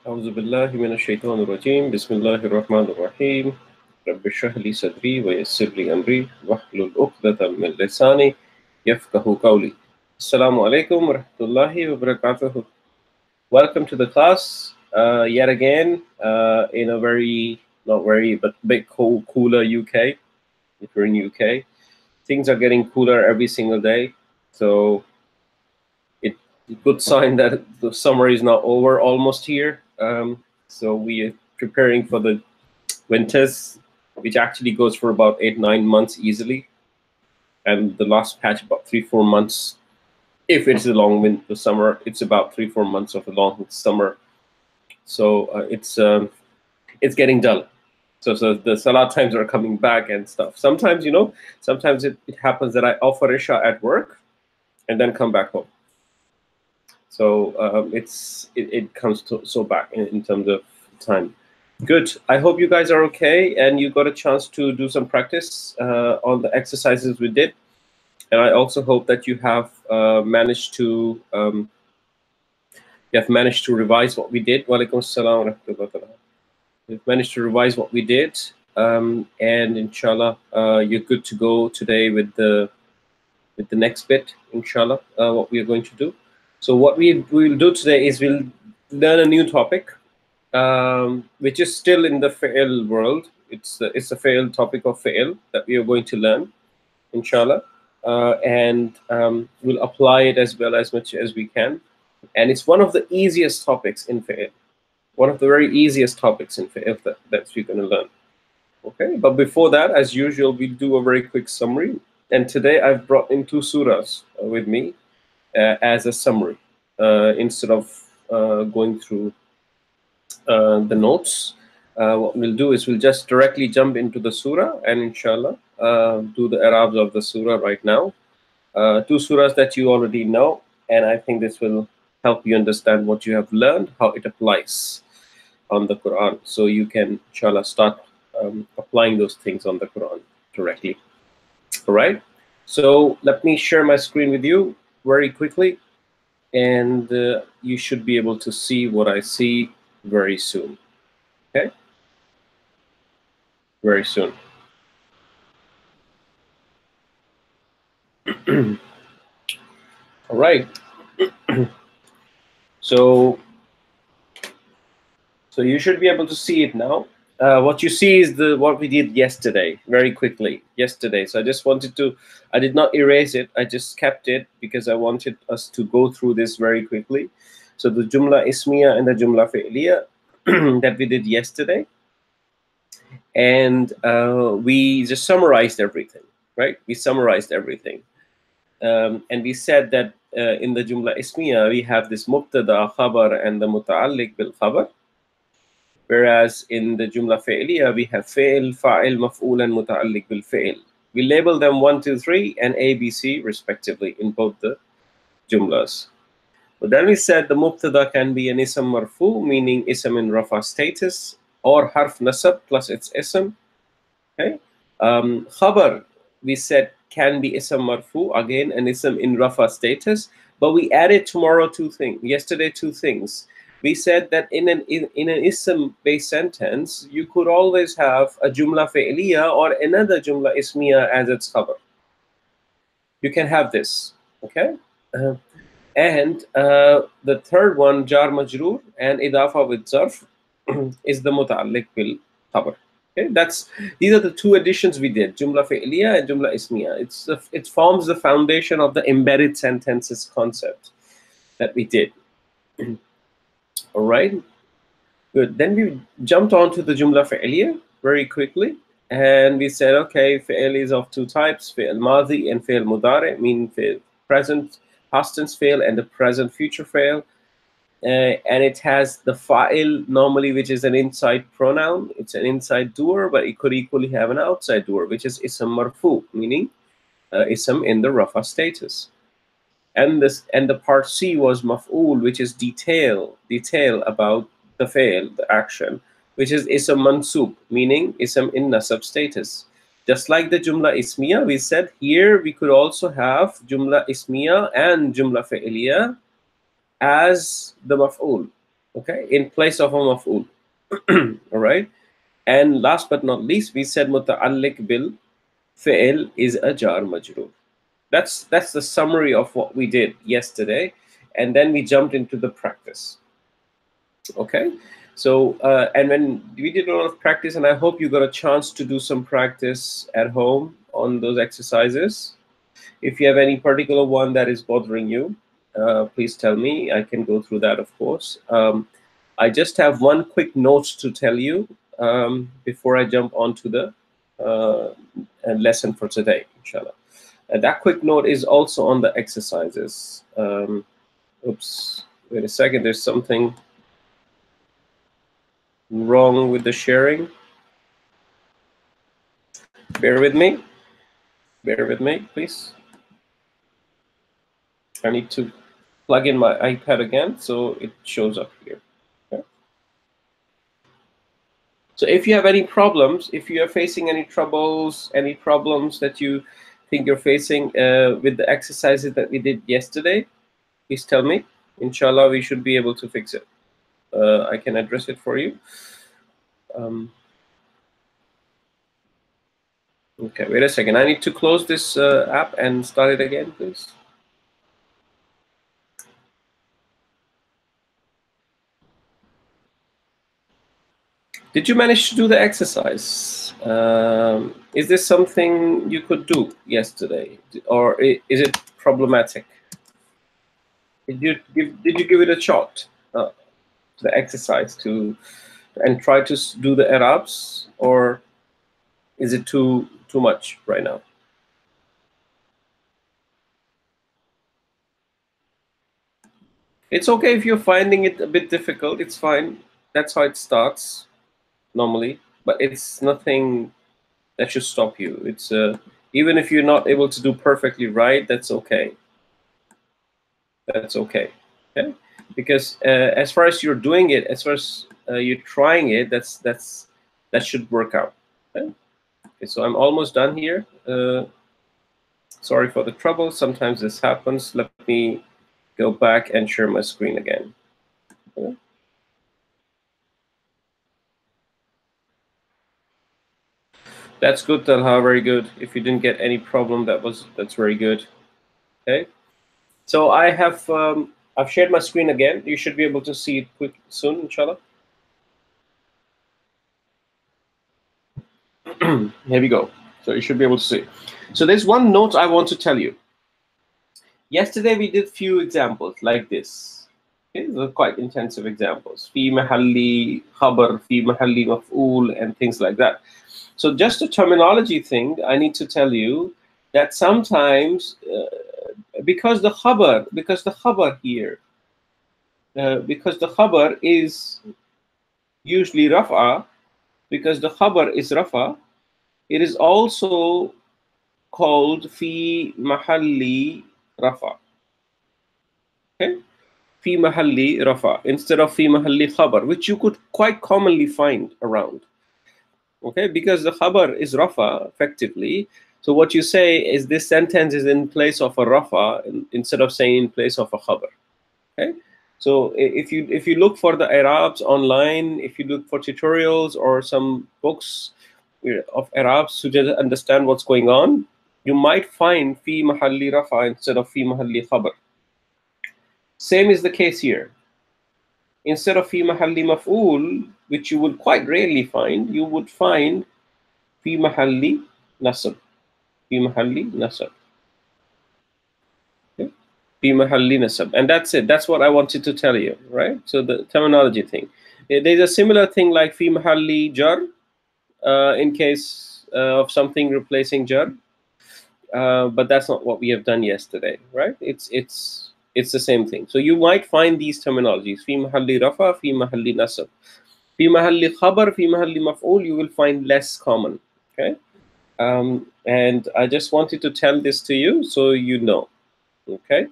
أعوذ بالله من الشيطان الرجيم بسم الله الرحمن الرحيم رب اشرح لي صدري ويسر لي أمري واحلل عقدة من لساني يفقهوا قولي. Assalamu alaikum wa rahmatullahi wa barakatuh. Welcome to the class yet again in a very, not very, but bit cold, cooler UK. If you're in UK, things are getting cooler every single day. So it's a good sign that the summer is not over, almost here. So we are preparing for the winters, which actually goes for about 8-9 months easily, and the last patch about 3-4 months. If it's a long winter summer, it's about 3-4 months of a long summer. So it's getting dull. So the salah times are coming back and stuff. Sometimes sometimes it happens that I offer Isha at work and then come back home. So it comes to so back in terms of time. Good. I hope you guys are okay and you got a chance to do some practice on the exercises we did. And I also hope that you have managed to revise what we did. Walaikum assalam wa rahmatullah. You've managed to revise what we did, and inshallah, you're good to go today with the next bit. Inshallah, what we are going to do. So what we will do today is we'll learn a new topic, which is still in the fi'l world. It's a fi'l topic of fi'l that we are going to learn, inshallah, and we'll apply it as well as much as we can. And it's one of the easiest topics in fi'l. One of the very easiest topics in fi'l that we're going to learn. Okay, but before that, as usual, we'll do a very quick summary. And today I've brought in 2 surahs with me as a summary instead of going through the notes. What we'll do is we'll just directly jump into the surah and inshallah do the Arabs of the surah right now. 2 surahs that you already know, and I think this will help you understand what you have learned, how it applies on the Quran. So you can inshallah start applying those things on the Quran directly. All right. So let me share my screen with you very quickly, and you should be able to see what I see very soon. Okay. Very soon. All right. So you should be able to see it now. What you see is what we did yesterday, very quickly, yesterday. So I just wanted to, I did not erase it. I just kept it because I wanted us to go through this very quickly. So the Jumla Ismiya and the Jumla Fi'liya that we did yesterday. And we just summarized everything, right? We summarized everything. And we said that in the Jumla Ismiya, we have this Mubtada, Khabar, and the Muta'alliq bil Khabar. Whereas in the Jumla Fi'liya, we have Fi'l, Fa'il, Maf'ul, and Muta'alliq bil Fi'l. We label them 1, 2, 3, and A, B, C, respectively, in both the Jumlas. But then we said the Mubtada can be an Ism Marfu, meaning Ism in Rafa status, or Harf Nasab plus its Ism. Okay. Khabar, we said, can be Ism Marfu, again, an Ism in Rafa status. But we added yesterday 2 things. We said that in an ism-based sentence, you could always have a Jumla Fi'liya or another Jumla Ismiya as its khabar. You can have this, okay? And the third one, Jar Majroor and Idafa with Zarf, is the Muta'alliq bil Khabar. Okay, these are the 2 additions we did, Jumla Fi'liya and Jumla Ismiya. It forms the foundation of the embedded sentences concept that we did. All right, good. Then we jumped on to the Jumla Fi'liya very quickly. And we said, okay, Fi'l is of 2 types, Fi'l Madi and Fi'l Mudari, meaning Fi'l present past tense Fi'l and the present future Fi'l. And it has the Fa'il normally, which is an inside pronoun. It's an inside doer, but it could equally have an outside doer, which is Ism Marfu, meaning Ism in the Rafa status. And the part C was Maf'ul, which is detail about the Fi'l, the action, which is Ism Mansub, meaning Ism in Nasab status. Just like the Jumla Ismiya, we said here we could also have Jumla Ismiya and Jumla Fi'liya as the Maf'ul. okay, in place of a maf'ul. All right. And last but not least, we said muta'alliq bil fi'l is a jar majroor. That's the summary of what we did yesterday, and then we jumped into the practice. Okay. So and when we did a lot of practice, and I hope you got a chance to do some practice at home on those exercises. If you have any particular one that is bothering you, please tell me. I can go through that, of course. I just have one quick note to tell you before I jump onto the lesson for today, inshallah. That quick note is also on the exercises. Oops, wait a second. There's something wrong with the sharing. Bear with me. Bear with me, please. I need to plug in my iPad again so it shows up here. Okay. So if you have any problems, if you are facing any troubles, any problems that you think you're facing with the exercises that we did yesterday, please tell me. Inshallah, we should be able to fix it. I can address it for you. Okay, wait a second. I need to close this app and start it again, please. Did you manage to do the exercise? Is this something you could do yesterday, or is it problematic? Did you give it a shot, the exercise, and try to do the Arabs, or is it too much right now? It's okay if you're finding it a bit difficult. It's fine. That's how it starts normally, but it's nothing that should stop you. It's even if you're not able to do perfectly right, that's okay. That's okay. Okay, because as far as you're doing it, as far as you're trying it, that should work out. Okay? Okay, so I'm almost done here. Sorry for the trouble. Sometimes this happens. Let me go back and share my screen again. Okay. That's good, Talha. Very good. If you didn't get any problem, that's very good. Okay. So I have I've shared my screen again. You should be able to see it quick soon, inshallah. Here we go. So you should be able to see. So there's one note I want to tell you. Yesterday we did few examples like this. Okay, these are quite intensive examples. Fi mahalli khabar, fi mahalli maf'ul, and things like that. So just a terminology thing, I need to tell you that sometimes because the khabar here, because the khabar is usually rafa, because the khabar is rafa, it is also called fi mahalli rafa. Okay, fi mahalli rafa instead of fi mahalli khabar, which you could quite commonly find around. Okay, because the khabar is rafa effectively. So what you say is this sentence is in place of a rafa instead of saying in place of a khabar. Okay, so if you look for the Arabs online, if you look for tutorials or some books of Arabs to just understand what's going on, you might find fi mahalli rafa instead of fi mahalli khabar. Same is the case here. Instead of fi mahalli maf'ul, which you would quite rarely find, you would find fi mahalli nasab. Fi mahalli nasab. Okay? Fi mahalli nasab. And that's it. That's what I wanted to tell you, right? So the terminology thing. There's a similar thing like fi mahalli jar in case of something replacing jar. But that's not what we have done yesterday, right? It's the same thing. So you might find these terminologies: fi mahalli rafa, fi mahalli nasab, fi mahalli khabar, fi mahalli maf'ul. You will find less common. Okay, and I just wanted to tell this to you so you know. Okay,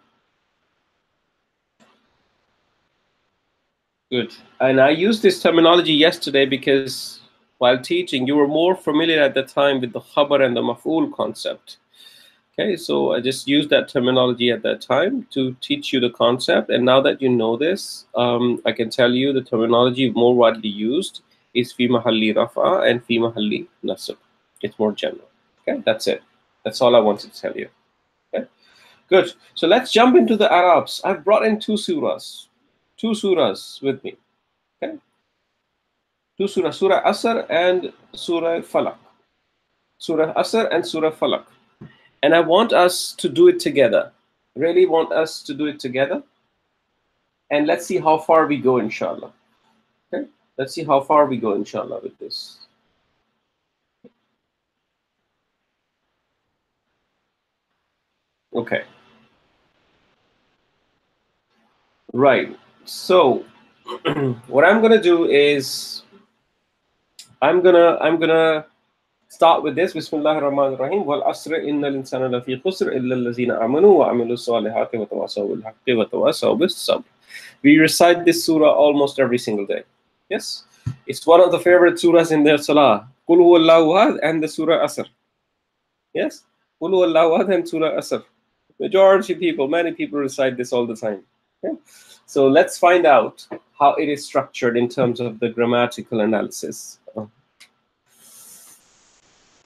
good. And I used this terminology yesterday because while teaching, you were more familiar at the time with the khabar and the maf'ul concept. Okay, so I just used that terminology at that time to teach you the concept. And now that you know this, I can tell you the terminology more widely used is fi mahalli rafa and fi mahalli nasab. It's more general. Okay, that's it. That's all I wanted to tell you. Okay, good. So let's jump into the Arabs. I've brought in two surahs with me. Okay, two surahs, Surah Asr and Surah Falak. Surah Asr and Surah Falak. And I want us to do it together. Really want us to do it together. And let's see how far we go, inshallah. Okay? Let's see how far we go, inshallah, with this. Okay. Right. So what I'm gonna do is I'm gonna start with this. Bismillah ar-Rahman ar-Rahim. Wal asr innal insana lafi khusr illa allazina amanu wa amilu salihati wa tawasaw bil haqqi wa tawasaw bis sabr. We recite this surah almost every single day. Yes, it's one of the favorite surahs in their salah. Qul huwallahu ahad and the surah Asr. Yes, Qul huwallahu ahad and surah Asr. Majority people, many people recite this all the time. Okay? So let's find out how it is structured in terms of the grammatical analysis.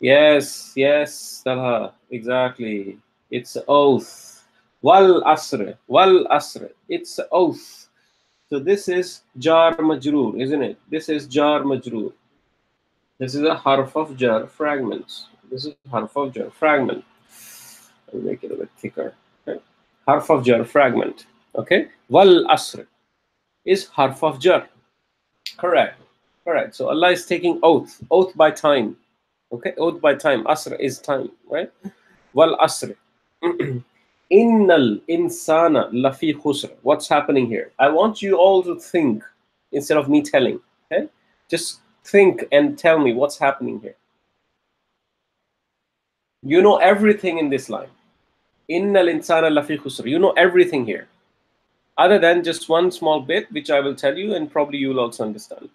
Yes, yes, Talha, exactly. It's oath. Wal asr, wal asr. It's oath. So this is jar majroor, isn't it? This is jar majroor. This is a harf of jar fragment. This is harf of jar fragment. I'll make it a bit thicker. Okay. Harf of jar fragment. Okay. Wal asr is harf of jar. Correct. Correct. So Allah is taking oath. Oath by time. Okay. Oath by time. Asr is time. Right. Wal asr. Innal insana lafi khusr. What's happening here? I want you all to think instead of me telling. Okay? Just think and tell me what's happening here. You know everything in this line. Innal insana lafi khusr. You know everything here. Other than just one small bit, which I will tell you, and probably you will also understand.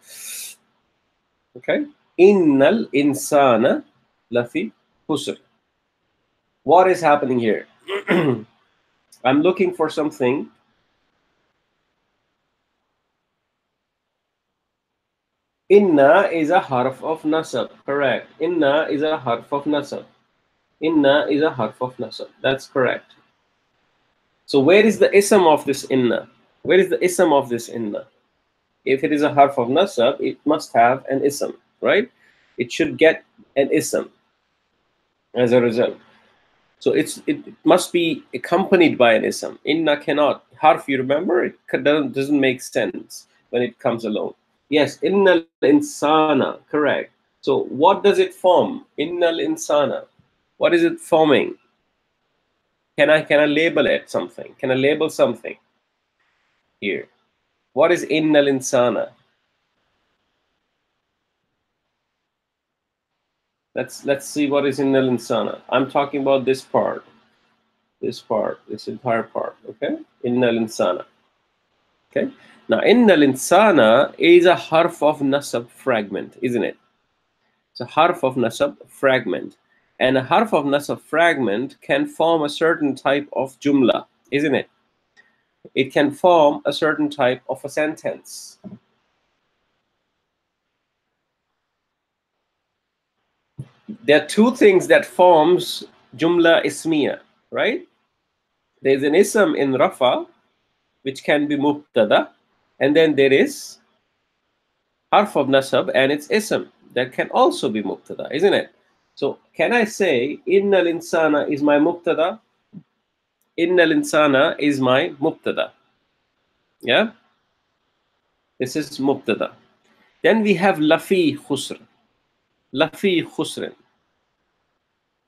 Okay? Innal insana lafi khusr. What is happening here? I'm looking for something. Inna is a harf of nasab. Correct. Inna is a harf of nasab. Inna is a harf of nasab. That's correct. So where is the ism of this inna? Where is the ism of this inna? If it is a harf of nasab, it must have an ism, right? It should get an ism as a result. So it must be accompanied by an ism. Inna cannot. Harf, you remember, it doesn't make sense when it comes alone. Yes, innal insana, correct. So what does it form? Innal insana. What is it forming? Can I label it something? Can I label something here? What is innal insana? Let's see what is innal insana. I'm talking about this part, this entire part. Okay, innal insana. Okay. Now innal insana is a harf of nasab fragment, isn't it? It's a harf of nasab fragment. And a harf of nasab fragment can form a certain type of jumla, isn't it? It can form a certain type of a sentence. There are two things that forms jumla ismiya, right? There's an ism in rafa, which can be mubtada, and then there is harf of nasab and its ism that can also be mubtada, isn't it? So can I say innal insana is my mubtada? Innal insana is my mubtada. Yeah? This is mubtada. Then we have lafi khusr. Lafi khusrin.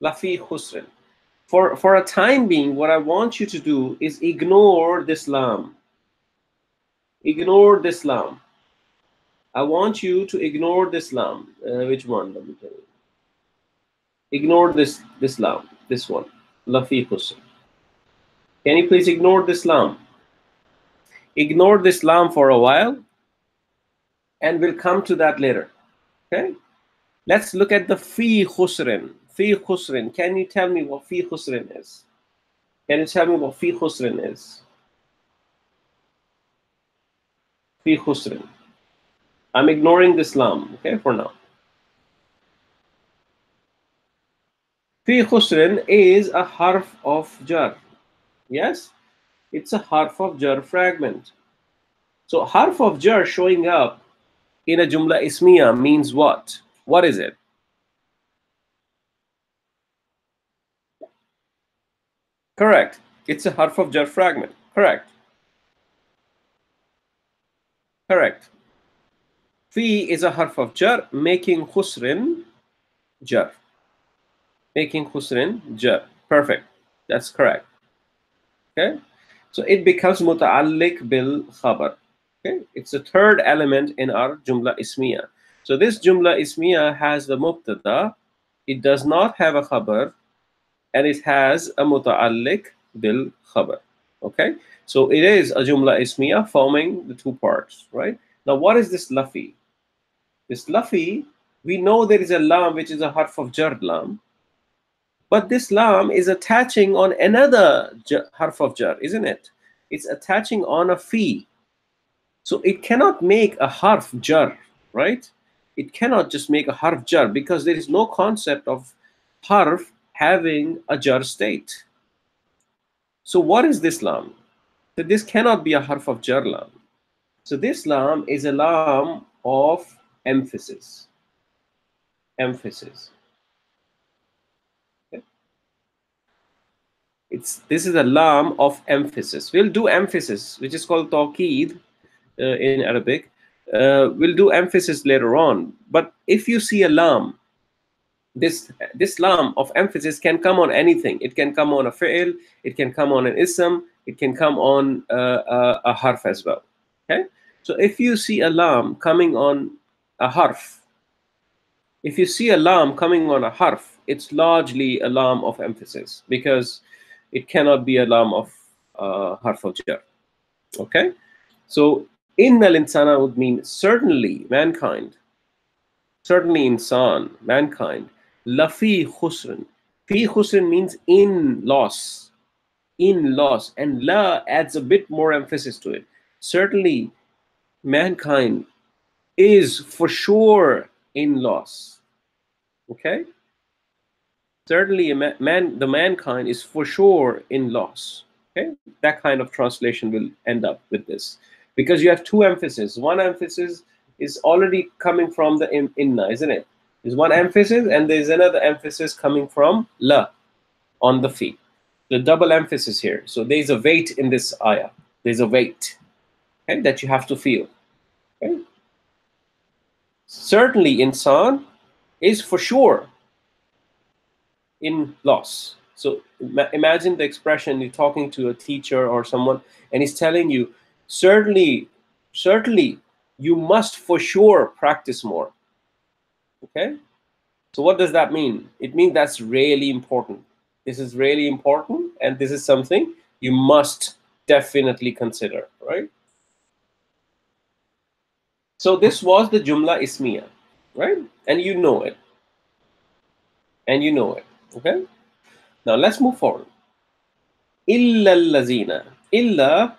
Lafi khusrin. For a time being, what I want you to do is ignore this lam. Ignore this lam. I want you to ignore this lam. Which one? Let me tell you. Ignore this lam. This one. Lafi khusr. Can you please ignore this lam? Ignore this lam for a while, and we'll come to that later. Okay? Let's look at the fi khusrin. Fi khusrin. Can you tell me what fi khusrin is? Can you tell me what fi khusrin is? Fi khusrin. I'm ignoring this lam, okay, for now. Fi khusrin is a harf of jar. Yes, it's a harf of jar fragment. So harf of jar showing up in a jumla ismiya means what? What is it? Correct. It's a harf of jar fragment. Correct. Correct. Fi is a harf of jar making khusrin jar. Making khusrin jar. Perfect. That's correct. Okay. So it becomes muta'alliq bil khabar. Okay. It's the third element in our jumla ismiya. So this jumla ismiya has the mubtada. It does not have a khabar, and it has a muta'alliq bil khabar. Okay. So it is a jumla ismiya forming the two parts, right? Now, what is this lafi? This lafi, we know there is a lam which is a harf of jar lam, but this lam is attaching on another harf of jar, isn't it? It's attaching on a fi. So it cannot make a harf jar, right? It cannot just make a harf jar because there is no concept of harf having a jar state. So what is this lam? So this cannot be a harf of jar lam. So this lam is a lam of emphasis. Emphasis. Okay. This is a lam of emphasis. We'll do emphasis, which is called tawqeed in Arabic. We'll do emphasis later on. But if you see a lam, this lam of emphasis can come on anything. It can come on a fi'il, it can come on an ism, it can come on a harf as well. Okay, so if you see a lam coming on a harf, if you see a lam coming on a harf, it's largely a lam of emphasis because it cannot be a lam of harf of jar. Okay, so innal insana would mean certainly mankind. Certainly insan, mankind. Lafi khusran. Fi khusran means in loss. In loss. And la adds a bit more emphasis to it. Certainly mankind is for sure in loss. Okay? Certainly the mankind is for sure in loss. Okay? That kind of translation will end up with this. Because you have two emphases. One emphasis is already coming from the inna, isn't it? There's one emphasis and there's another emphasis coming from la on the fi. The double emphasis here. So there's a weight in this ayah. There's a weight, okay, that you have to feel. Okay? Certainly insan is for sure in loss. So imagine the expression, you're talking to a teacher or someone and he's telling you, certainly you must for sure practice more. Okay, so what does that mean? It means that's really important. This is really important and this is something you must definitely consider, right? So this was the jumla ismiya, right? And you know it. Okay, now let's move forward. Illa allazina. Illa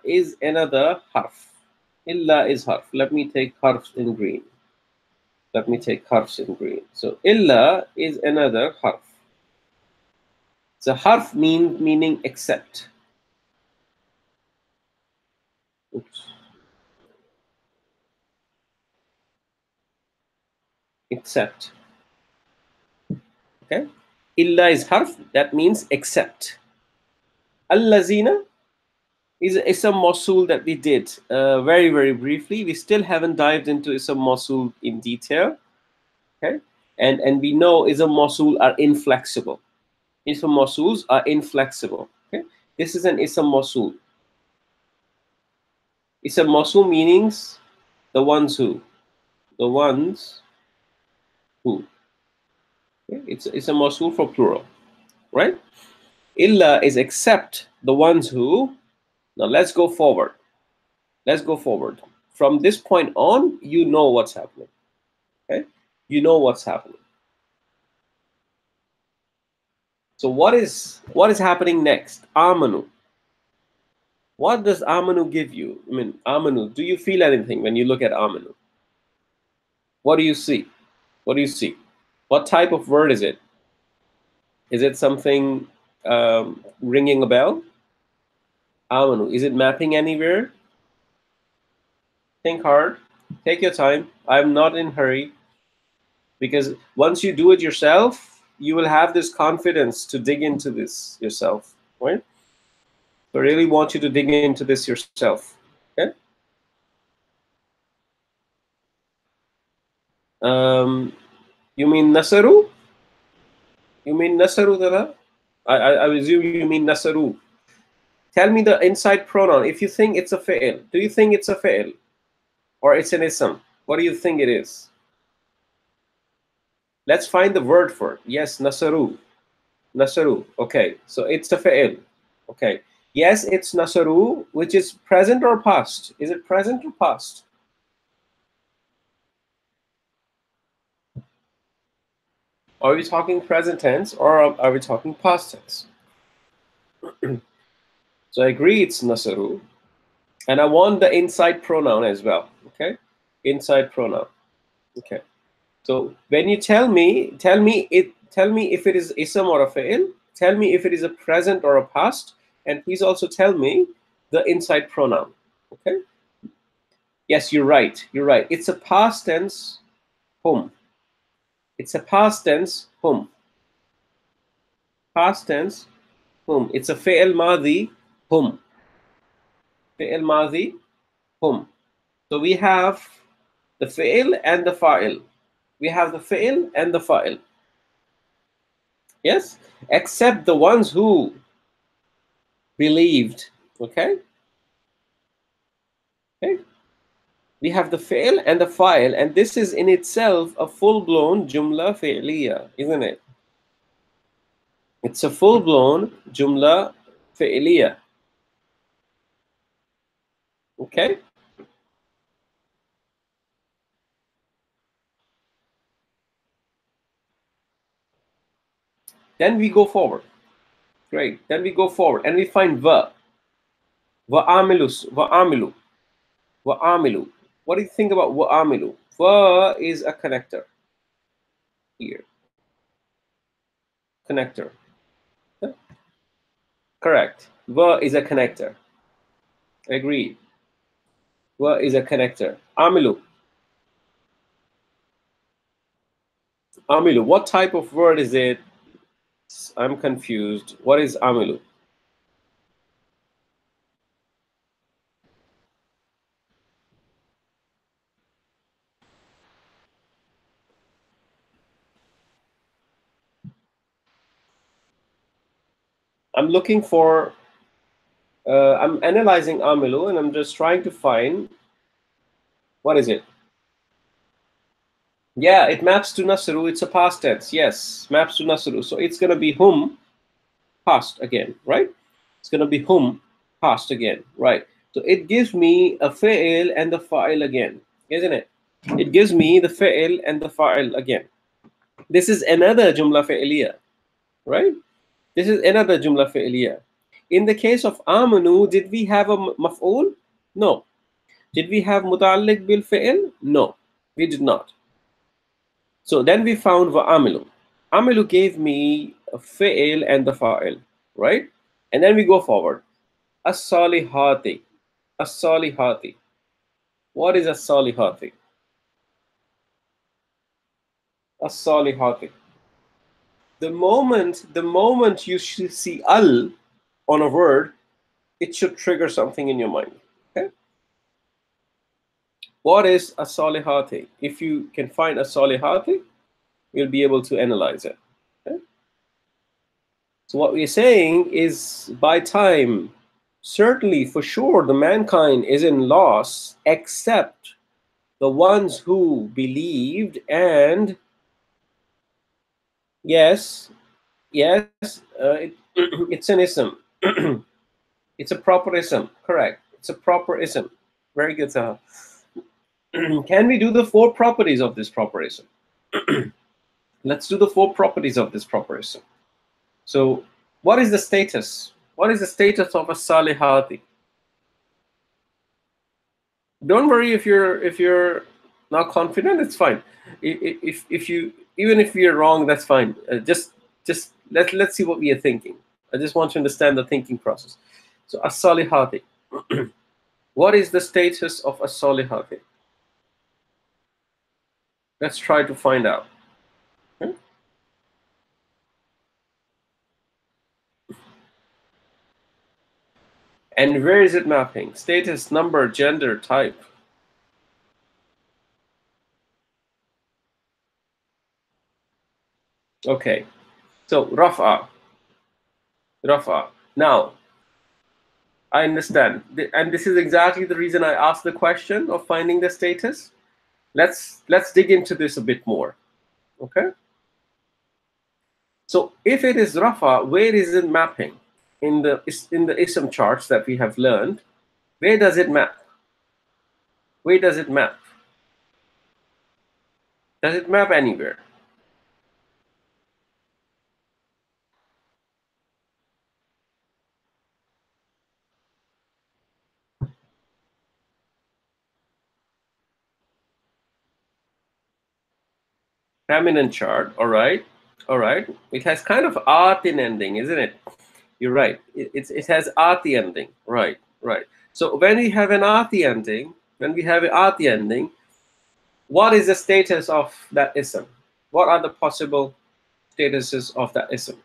is another harf. Illa is harf. Let me take harfs in green. So illa is another harf. So harf meaning except. Oops. Except. Okay. Illa is harf. That means except. Allazina is ism mawsul that we did very briefly. We still haven't dived into ism mawsul in detail. Okay, and we know ism mawsul are inflexible. Ism mawsuls are inflexible. Okay, this is an ism mawsul. Ism mawsul meanings the ones who. Okay? It's a mawsul for plural, right? Illa is except the ones who. Now let's go forward. From this point on, you know what's happening. Okay, you know what's happening. So what is happening next? Amanu. What does amanu give you? I mean, amanu, do you feel anything when you look at amanu? What do you see? What do you see? What type of word is it? Is it something ringing a bell? Amanu. Is it mapping anywhere? Think hard. Take your time. I'm not in hurry, because once you do it yourself, you will have this confidence to dig into this yourself, right? So I really want you to dig into this yourself. Okay. You mean nasaru? You mean nasaru, Dada? I assume you mean nasaru. Tell me the inside pronoun. If you think it's a fi'il, do you think it's a fi'il or it's an ism? What do you think it is? Let's find the word for it. Yes, nasaru. Nasaru. Okay, so it's a fi'il. Okay. Yes, it's nasaru, which is present or past. Is it present or past? Are we talking present tense or are we talking past tense? So I agree it's nasaru. And I want the inside pronoun as well. Okay. Inside pronoun. Okay. So when you tell me if it is ism or a fi'il, tell me if it is a present or a past, and please also tell me the inside pronoun. Okay. Yes, you're right. You're right. It's a past tense hum. It's a past tense hum. Past tense hum. It's a fi'il madhi hum. Fi'il madhi hum. So we have the fi'il and the fa'il. We have the fi'il and the fa'il. Yes, except the ones who believed. Okay. Okay. We have the fi'il and the fa'il, and this is in itself a full-blown jumla fi'liya, isn't it? It's a full-blown jumla fi'liya. Okay. Then we go forward. Great. Then we go forward and we find va. Va'amilus. Va'amilu. Wa'amilu. What do you think about wa'amilu? Va is a connector. Here. Connector. Yeah. Correct. Va is a connector. Agreed. Va is a connector. Amilu. Amilu. What type of word is it? I'm confused. What is amilu? I'm looking for, I'm analyzing amilu and I'm just trying to find, what is it? Yeah, it maps to Nasru. It's a past tense. Yes, maps to Nasru. So it's going to be hum past again, right? It's going to be hum past again, right? So it gives me a fa'il and the fa'il again, isn't it? It gives me the fa'il and the fa'il again. This is another jumla fi'liya, right? This is another jumla fi'liya. In the case of amanu, did we have a maf'ul? No. Did we have muta'alliq bil fi'il? No, we did not. So then we found wa'amilu. Amilu gave me a fi'il and the fa'il, right? And then we go forward. As-salihati. As-salihati. What is as-salihati? As-salihati. The moment you see al on a word, it should trigger something in your mind. Okay? What is as-salihati? If you can find as-salihati, we'll be able to analyze it. Okay? So what we're saying is, by time, certainly for sure the mankind is in loss except the ones who believed, and yes, it's an ism. It's a proper ism. Correct. It's a proper ism. Very good, Saha. Can we do the 4 properties of this proper ism? Let's do the 4 properties of this proper ism. So what is the status? What is the status of a salihati? Don't worry if you're not confident. It's fine. If you, even if you're wrong, that's fine. Just let's see what we are thinking. I just want to understand the thinking process. So as-salihati. What is the status of as-salihati? Let's try to find out. Okay? And where is it mapping? Status, number, gender, type. Okay. So rafa. Rafa. Now, I understand. And this is exactly the reason I asked the question of finding the status. Let's dig into this a bit more. Okay? So if it is rafa, where is it mapping? In the ism charts that we have learned, where does it map? Where does it map? Does it map anywhere? Feminine chart, all right. All right. It has kind of atin ending, isn't it? You're right. It has ati ending. Right, right. So when we have an ati ending, what is the status of that ism? What are the possible statuses of that ism?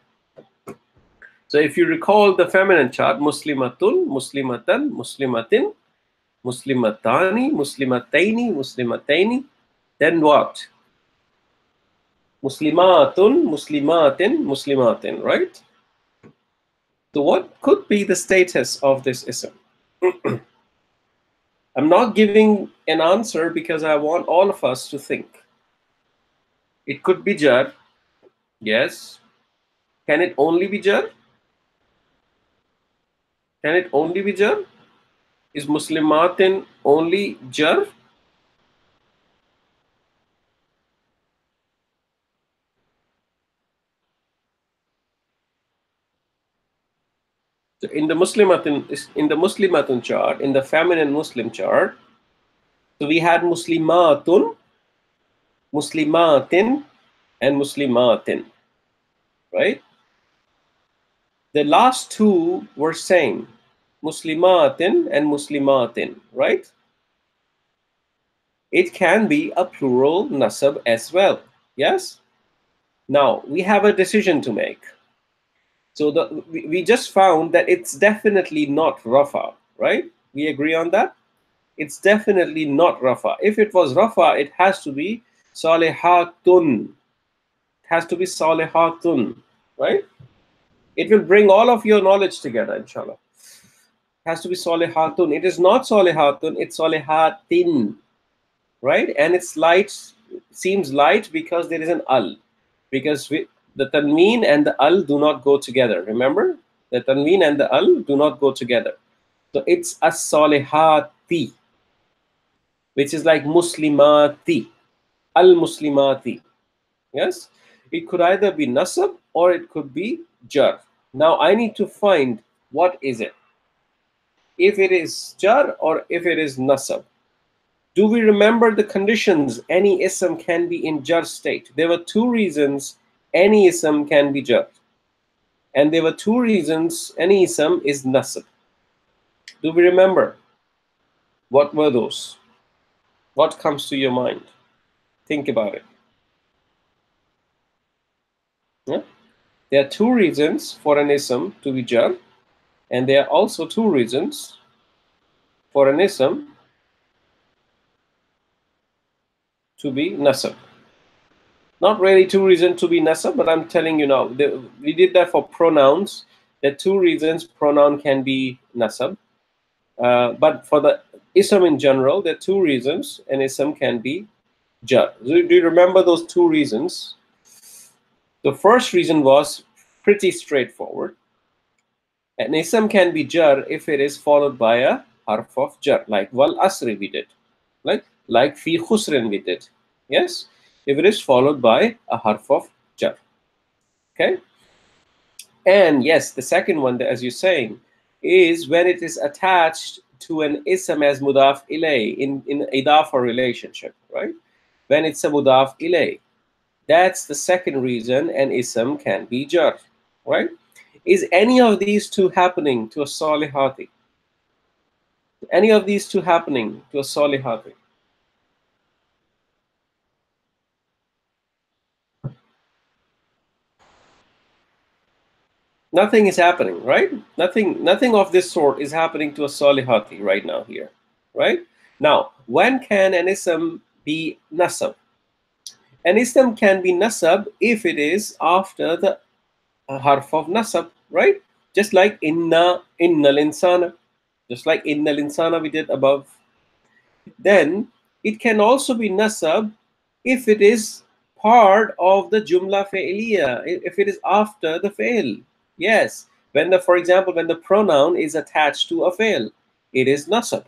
So if you recall the feminine chart, muslimatun, muslimatan, muslimatin, muslimatani, muslimataini, muslimataini, then what? Muslimatun, muslimatin, muslimatin, right? So what could be the status of this ism? I'm not giving an answer because I want all of us to think. It could be jar. Yes. Can it only be jar? Can it only be jar? Is muslimatin only jar? So in the muslimatun chart, in the feminine Muslim chart, so we had muslimatun, muslimatin, and muslimatin, right? The last two were same, muslimatin and muslimatin, right? It can be a plural nasab as well. Yes? Now, we have a decision to make. So we just found that it's definitely not rafa, right? We agree on that? It's definitely not rafa. If it was rafa, it has to be salihatun. It has to be salihatun, right? It will bring all of your knowledge together, inshallah. It has to be salihatun. It is not salihatun, it's salihatin, right? And it's light, seems light because there is an al. Because the tanween and the al do not go together. Remember? The tanween and the al do not go together. So it's as-salihati, which is like muslimati, al-muslimati. Yes? It could either be nasab or it could be jar. Now I need to find what is it. If it is jar or if it is nasab. Do we remember the conditions any ism can be in jar state? There were two reasons any ism can be jar. And there were two reasons any ism is nasab. Do we remember? What were those? What comes to your mind? Think about it. Yeah? There are two reasons for an ism to be jar, and there are also two reasons for an ism to be nasab. Not really two reasons to be nasab, but I'm telling you now. We did that for pronouns. There are two reasons pronoun can be nasab. But for the ism in general, there are two reasons an ism can be jar. Do you remember those two reasons? The first reason was pretty straightforward. An ism can be jar if it is followed by a harf of jar, like wal asri we did, like fi khusrin we did. Yes, if it is followed by a harf of jar. Okay. And yes, the second one, as you're saying, is when it is attached to an ism as mudaf ilay in idafa relationship, right? When it's a mudaf ilay, that's the second reason an ism can be jar, right? Is any of these two happening to a salihati? Any of these two happening to a salihati? Nothing is happening, right? Nothing of this sort is happening to a salihati right now here, right? Now, when can an ism be nasab? An ism can be nasab if it is after the harf of nasab, right? Just like innal insana, just like innal insana we did above. Then it can also be nasab if it is part of the jumla fi'liya, if it is after the fi'l. Yes, when the, for example, when the pronoun is attached to a fi'l, it is nasab.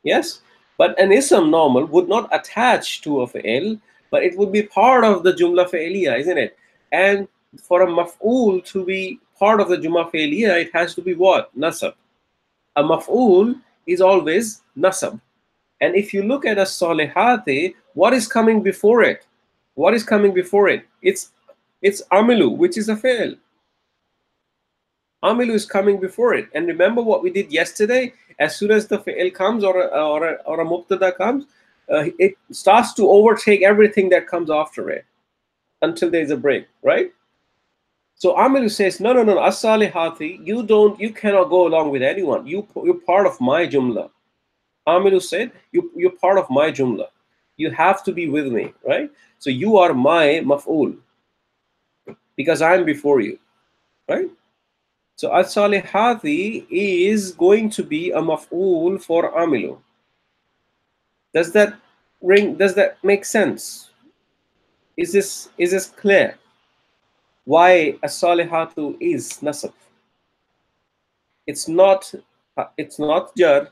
Yes, but an ism normal would not attach to a fi'l, but it would be part of the jumla fi'liya, isn't it? And for a maf'ul to be part of the jumla fi'liya, it has to be what? Nasab. A maf'ul is always nasab. And if you look at a salihati, what is coming before it? What is coming before it? It's amilu, which is a fail. Amilu is coming before it. And remember what we did yesterday? As soon as the fail comes or a mubtada comes, it starts to overtake everything that comes after it until there's a break, right? So Amilu says, no, no, no, as-salihati, you cannot go along with anyone. You're part of my jumla. Amiru said, you're part of my jumla. You have to be with me, right? So you are my maf'ul because I'm before you, right? So as-salihati is going to be a maf'ul for amilu. Does that make sense? Is this clear? Why as-salihatu is nasab? It's not jar,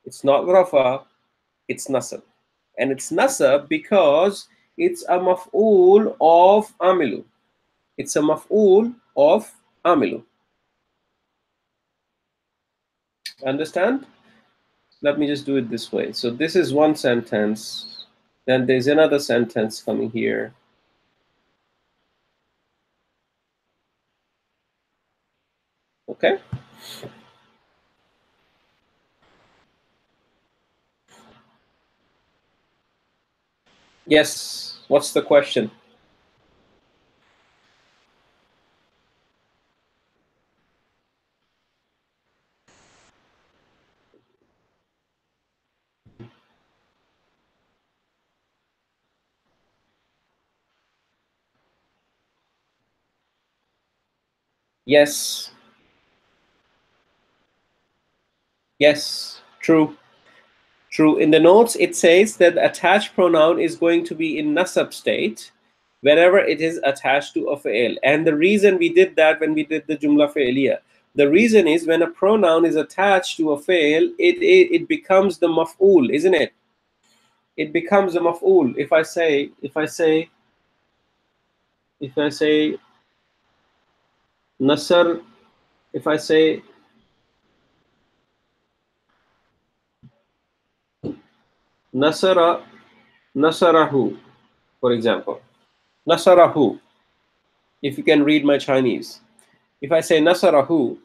it's not rafa, it's nasab. And it's nasab because it's a maf'ul of amilu. It's a maf'ul of amilu. Understand? Let me just do it this way. So this is one sentence. Then there's another sentence coming here. Okay? Yes. What's the question? Yes. Yes. True. True. In the notes, it says that the attached pronoun is going to be in nasab state whenever it is attached to a fa'il. And the reason we did that when we did the jumla fa'iliya, the reason is when a pronoun is attached to a fa'il, it becomes the maf'ul, isn't it? It becomes a maf'ul. If I say nasar, if I say nasara, nasarahu, for example, nasarahu. If you can read my Chinese, if I say nasarahu,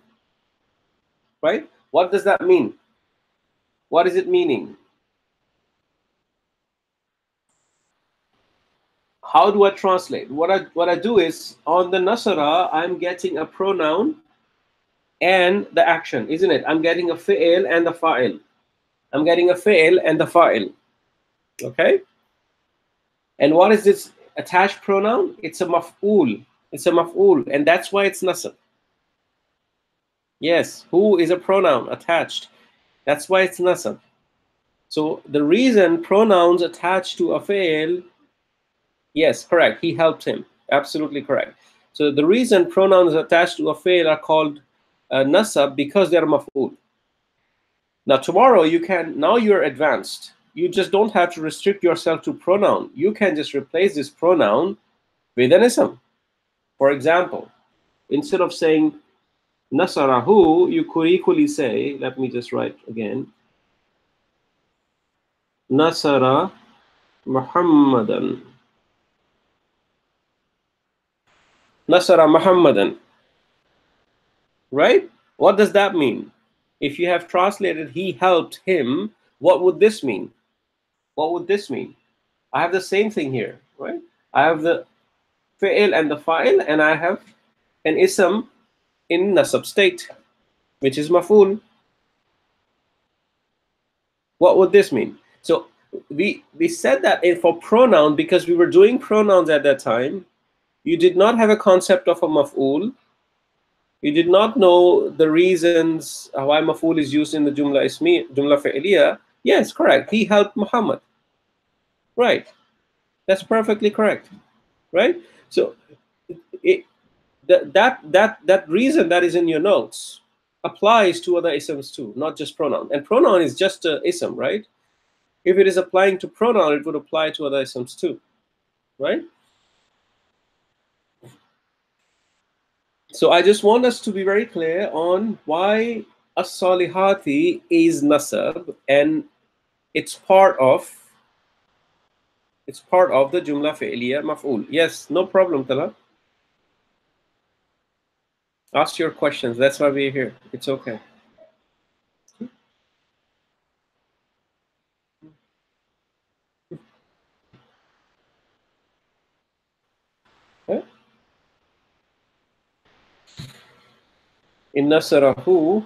right? What does that mean? What is it meaning? How do I translate? What I do is on the nasara, I'm getting a pronoun and the action, isn't it? I'm getting a fi'il and the fa'il. I'm getting a fi'il and the fa'il. Okay? And what is this attached pronoun? It's a maf'ul. It's a maf'ul, and that's why it's nasab. Yes, who is a pronoun attached. That's why it's nasab. So the reason pronouns attached to a fi'il, yes, correct. He helped him. Absolutely correct. So the reason pronouns attached to a fi'il are called nasab because they're maf'ul. Now tomorrow now you're advanced. You just don't have to restrict yourself to pronoun. You can just replace this pronoun with an ism. For example, instead of saying nasarahu, you could equally say, let me just write again, nasara Muhammadan. Nasara Muhammadan. Right? What does that mean? If you have translated he helped him, what would this mean? What would this mean? I have the same thing here, right? I have the fi'il and the fa'il, and I have an ism in nasab state, which is maf'ul. What would this mean? So we said that for pronoun because we were doing pronouns at that time. You did not have a concept of a maf'ul. You did not know the reasons why maf'ul is used in the jumla ismi, jumla fi'liya. Yes, correct. He helped Muhammad. Right. That's perfectly correct. Right. So it, that reason that is in your notes applies to other isms too, not just pronoun. And pronoun is just a ism, right? If it is applying to pronoun, it would apply to other isms too, right? So I just want us to be very clear on why as-salihati is nasab, and it's part of the jumla fi'liya maf'ul. Yes, no problem, Tala. Ask your questions. That's why we're here. It's okay. Okay. In nasarahu,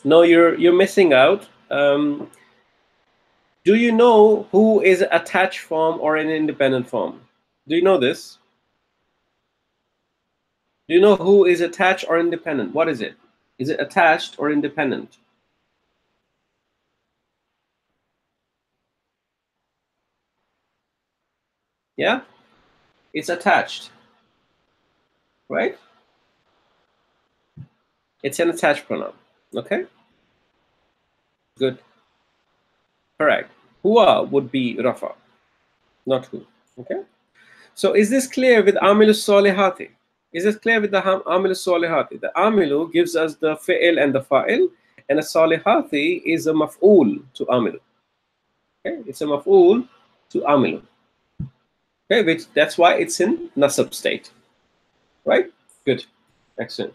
no, you're missing out. Do you know who is attached form or an independent form? Do you know this? Do you know who is attached or independent? What is it? Is it attached or independent? Yeah, it's attached, right? It's an attached pronoun. Okay, good, correct. Huwa would be rafa, not who. Okay, so is this clear with amilus solihati? Is this clear with the amilus solihati? The amilu gives us the fi'il and the fa'il, and a solihati is a maf'ul to amilu. Okay, it's a maf'ul to amilu. Okay, which that's why it's in nasab state, right? Good, excellent.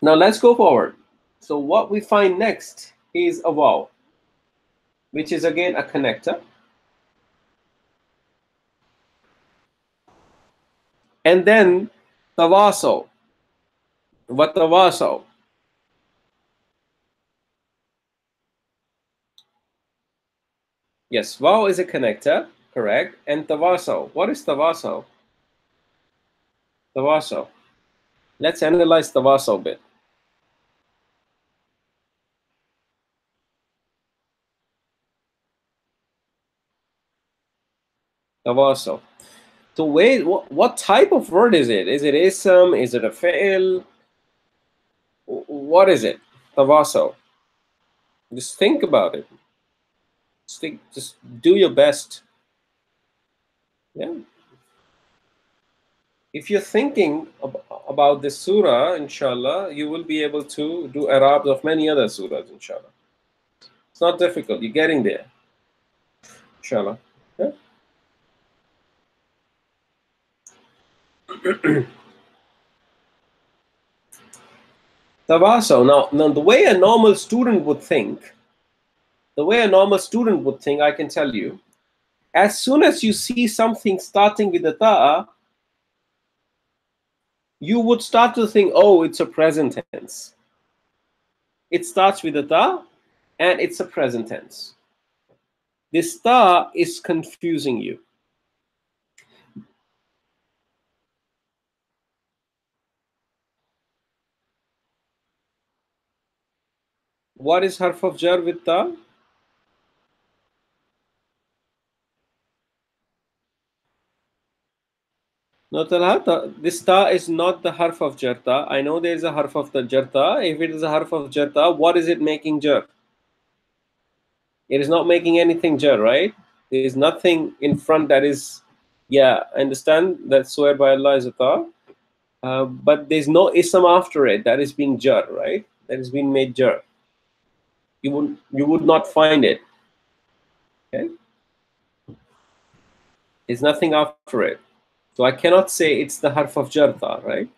Now let's go forward. So what we find next is a waw, which is again a connector. And then tawaso. What tawaso? Yes, waw is a connector, correct. And tawaso. What is tawaso? Tawaso. Let's analyze tawaso a bit. Tawaso. So wait, what type of word is it? Is it ism? Is it a fi'il? What is it? Tawaso. Just think about it. Just do your best. Yeah. If you're thinking about this surah, inshallah, you will be able to do Arabs of many other surahs, inshallah. It's not difficult. You're getting there, inshallah. Yeah? Tawaso. Now, the way a normal student would think, I can tell you, as soon as you see something starting with a ta'a, you would start to think, oh, it's a present tense. It starts with a ta, and it's a present tense. This ta is confusing you. What is harf of jar with ta? No, Talha, this ta is not the harf of jarta. I know there is a harf of the jarta. If it is a harf of jarta, what is it making jar? It is not making anything jar, right? There's nothing in front that is, yeah, I understand that swear by Allah is a ta, but there's no ism after it that is being jar, right? That is being made jar. You would not find it. Okay? There's nothing after it. So I cannot say it's the harf of jar ta, right?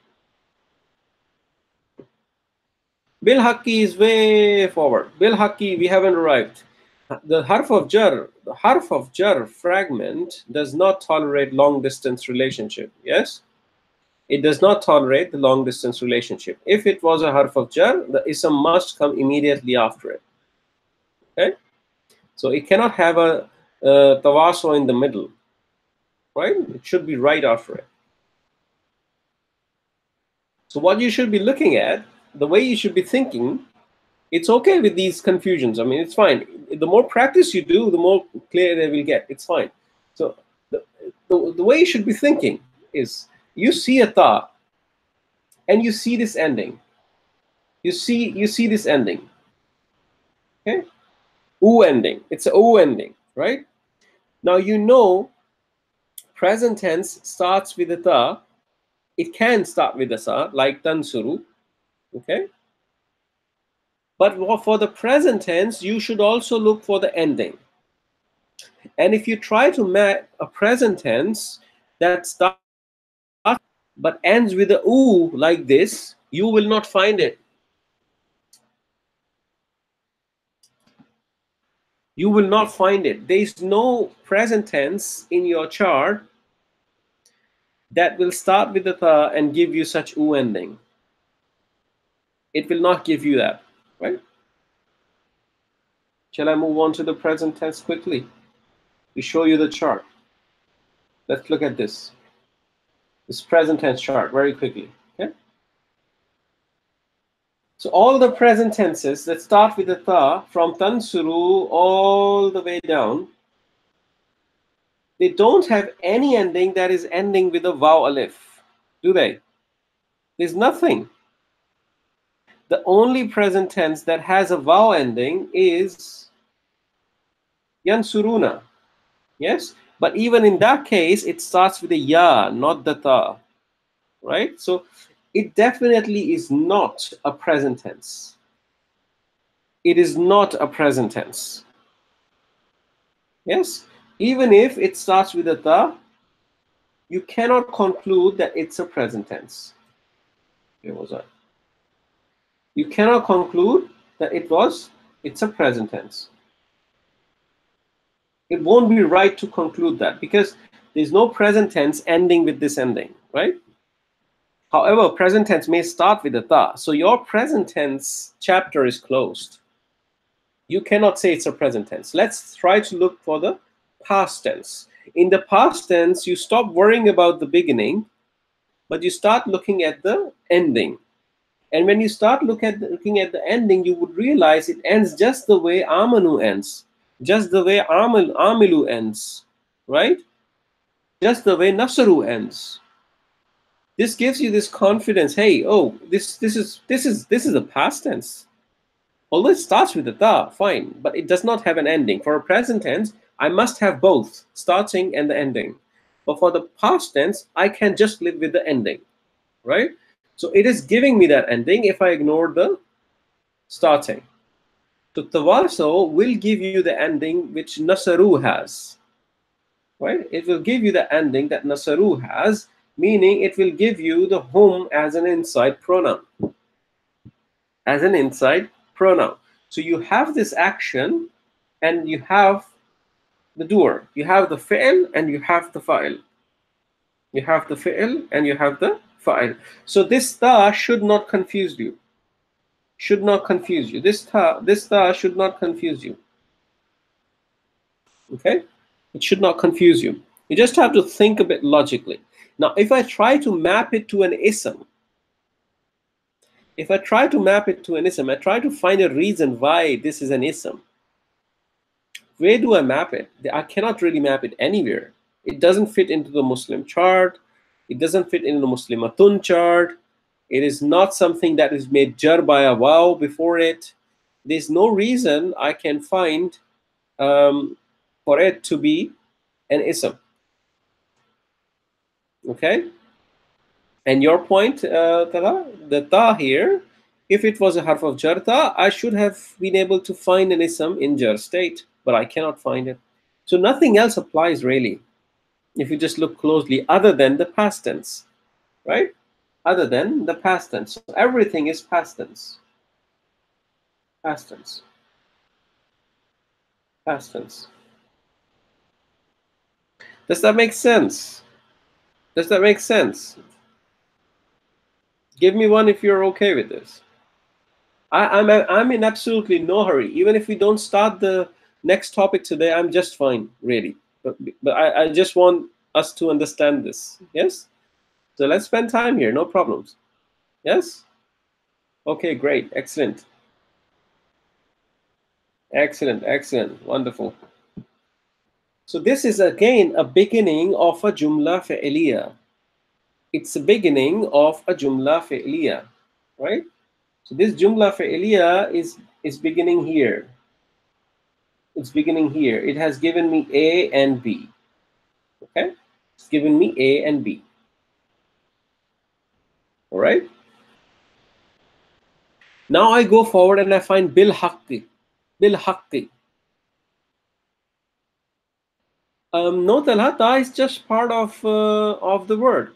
Bil Haki is way forward. Bil Haki, we haven't arrived. The harf of jar fragment does not tolerate long distance relationship. Yes, it does not tolerate the long distance relationship. If it was a harf of jar, the ism must come immediately after it. Okay, so it cannot have a tawaso in the middle, right? It should be right after it. So what you should be looking at, the way you should be thinking, it's okay with these confusions. I mean, it's fine. The more practice you do, the more clear they will get. It's fine. So the way you should be thinking is, you see a ta and you see this ending. You see this ending. Okay? U ending. It's a U ending, right? Now you know present tense starts with a ta. It can start with a sa, like tansuru. Okay? But for the present tense, you should also look for the ending. And if you try to map a present tense that starts but ends with a u like this, you will not find it. You will not find it. There is no present tense in your chart that will start with a ta and give you such u ending. It will not give you that, right? Shall I move on to the present tense quickly to show you the chart? Let's look at this present tense chart very quickly. Okay. So all the present tenses that start with the ta, from tansuru all the way down, they don't have any ending that is ending with a vav alif, do they? There's nothing. The only present tense that has a vav ending is yansuruna. Yes? But even in that case, it starts with a ya, not the ta. Right? So it definitely is not a present tense. It is not a present tense. Yes? Even if it starts with a ta, you cannot conclude that it's a present tense. Where was I? You cannot conclude that it's a present tense. It won't be right to conclude that because there's no present tense ending with this ending, right? However, present tense may start with a ta. So your present tense chapter is closed. You cannot say it's a present tense. Let's try to look for the past tense. In the past tense, you stop worrying about the beginning, but you start looking at the ending. And when you start looking at the ending, you would realize it ends just the way amanu ends, just the way amilu ends, right? Just the way nasaru ends. This gives you this confidence. Hey, oh, this is a past tense. Although it starts with a ta, fine, but it does not have an ending. For a present tense, I must have both starting and the ending. But for the past tense, I can just live with the ending, right? So it is giving me that ending if I ignore the starting. So tawaso will give you the ending which nasaru has, right? It will give you the ending that nasaru has, meaning it will give you the hum as an inside pronoun. As an inside pronoun. So you have this action and you have the doer. You have the fi'l and you have the fa'il. You have the fi'l and you have the fa'il. So this ta should not confuse you. Should not confuse you. This ta should not confuse you. Okay? It should not confuse you. You just have to think a bit logically. Now, if I try to map it to an ism, I try to find a reason why this is an ism. Where do I map it? I cannot really map it anywhere. It doesn't fit into the Muslim chart. It doesn't fit into the Muslimatun chart. It is not something that is made jar by a waw before it. There's no reason I can find for it to be an ism. Okay? And your point, Tala, the ta here, if it was a harf of jar ta, I should have been able to find an ism in jar state, but I cannot find it. So nothing else applies really, if you just look closely, other than the past tense, right? Other than the past tense. So everything is past tense. Past tense. Past tense. Does that make sense? Does that make sense? Give me one if you're okay with this. I'm in absolutely no hurry. Even if we don't start the next topic today, I'm just fine, really. But I just want us to understand this. Yes? So let's spend time here, no problems. Yes? Okay, great. Excellent. Excellent, excellent. Wonderful. So this is again a beginning of a jumla fi'liya. It's a beginning of a jumla fi'liya, right? So this jumla fi'liya is beginning here. It's beginning here. It has given me A and B. Okay? It's given me A and B. All right? Now I go forward and I find bil haqqi. Bil haqqi. No, Talha, ta is just part of the word.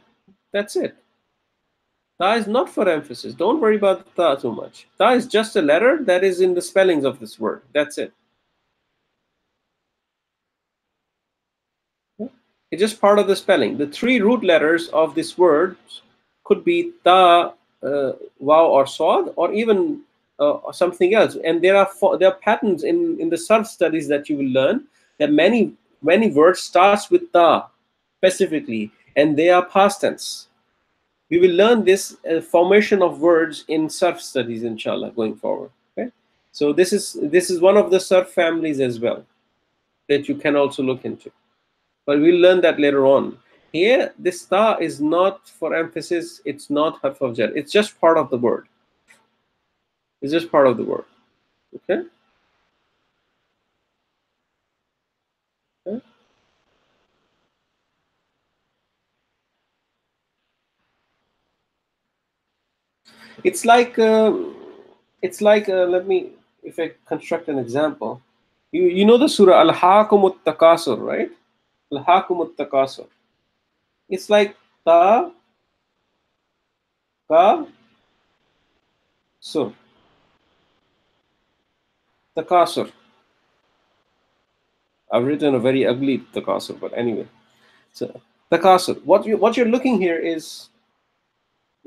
That's it. Ta is not for emphasis. Don't worry about the ta too much. Ta is just a letter that is in the spellings of this word. That's it. It's just part of the spelling. The three root letters of this word could be ta, waw, or sod, or even something else. And there are patterns in the surf studies that you will learn that many words starts with ta specifically, and they are past tense. We will learn this formation of words in surf studies, inshallah, going forward. Okay, so this is one of the surf families as well that you can also look into. But we'll learn that later on. Here, this ta is not for emphasis. It's not harf of jar. It's just part of the word. It's just part of the word. Okay? Okay? It's like let me, if I construct an example. You know the surah Al-Hakumut Takasur, right? Al-Hakumut Takasur. It's like ta ka sur. Takasur. I've written a very ugly takasur, but anyway. So takasur. What you're looking here is,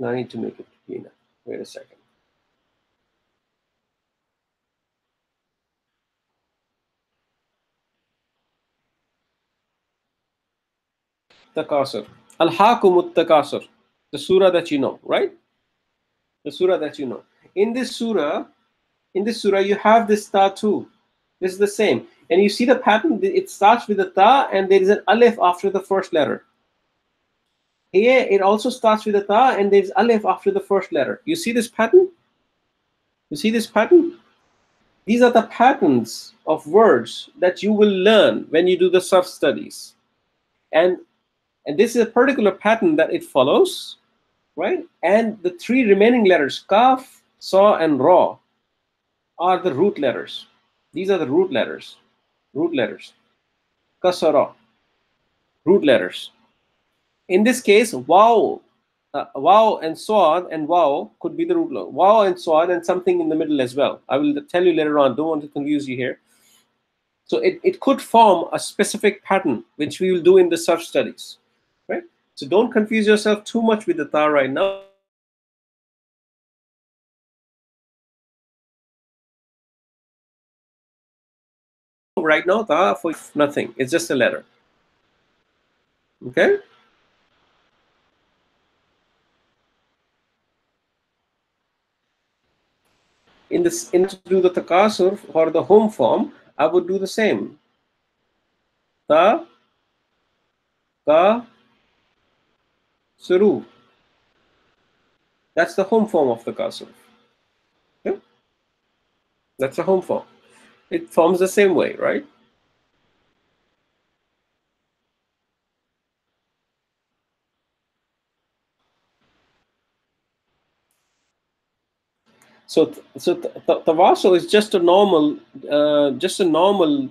I need to make it cleaner. Wait a second. Takasur. Al-Hakumut Takasur. The surah that you know, right? The surah that you know. In this surah, you have this ta too. This is the same. And you see the pattern, it starts with a ta and there is an alif after the first letter. Here it also starts with a ta and there's alif after the first letter. You see this pattern? You see this pattern? These are the patterns of words that you will learn when you do the surf studies. And this is a particular pattern that it follows, right? And the three remaining letters, kaf, sa, and ra, are the root letters. These are the root letters. Root letters. Kasara. Root letters. In this case, wow, wow and swad and wow could be the root letter. Wow and swad and something in the middle as well. I will tell you later on. Don't want to confuse you here. So it could form a specific pattern, which we will do in the surf studies, right? So don't confuse yourself too much with the ta right now. Right now, ta for nothing. It's just a letter. Okay. In to do the takasur or the home form, I would do the same. Ta, ka, suru. That's the home form of the kasur. Okay? That's a home form. It forms the same way, right? tawasul is just a normal,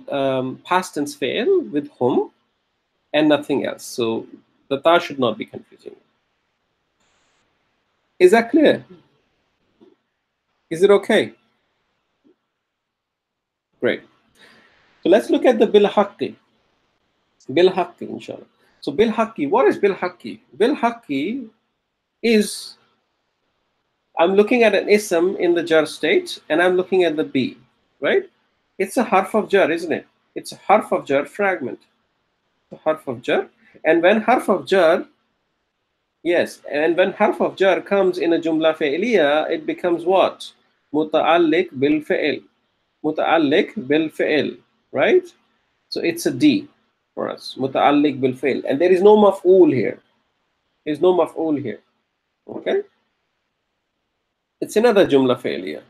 past tense fail with hum and nothing else. So the ta should not be confusing. Is that clear? Is it okay? Great. So let's look at the bil haqqi. Bil haqqi, inshallah. So bil haqqi, what is bil haqqi? Bil haqqi is, I'm looking at an ism in the jar state and I'm looking at the b, right? It's a harf of jar, isn't it? It's a harf of jar fragment. A harf of jar. And when harf of jar, yes, and when harf of jar comes in a jumla fi'liya, it becomes what? Muta'alliq bil fi'l. Muta'alliq bil fi'l, right? So it's a D for us. Muta'alliq bil fi'l. And there is no maf'ul here. There's no maf'ul here. Okay? It's another jumla fi'liya.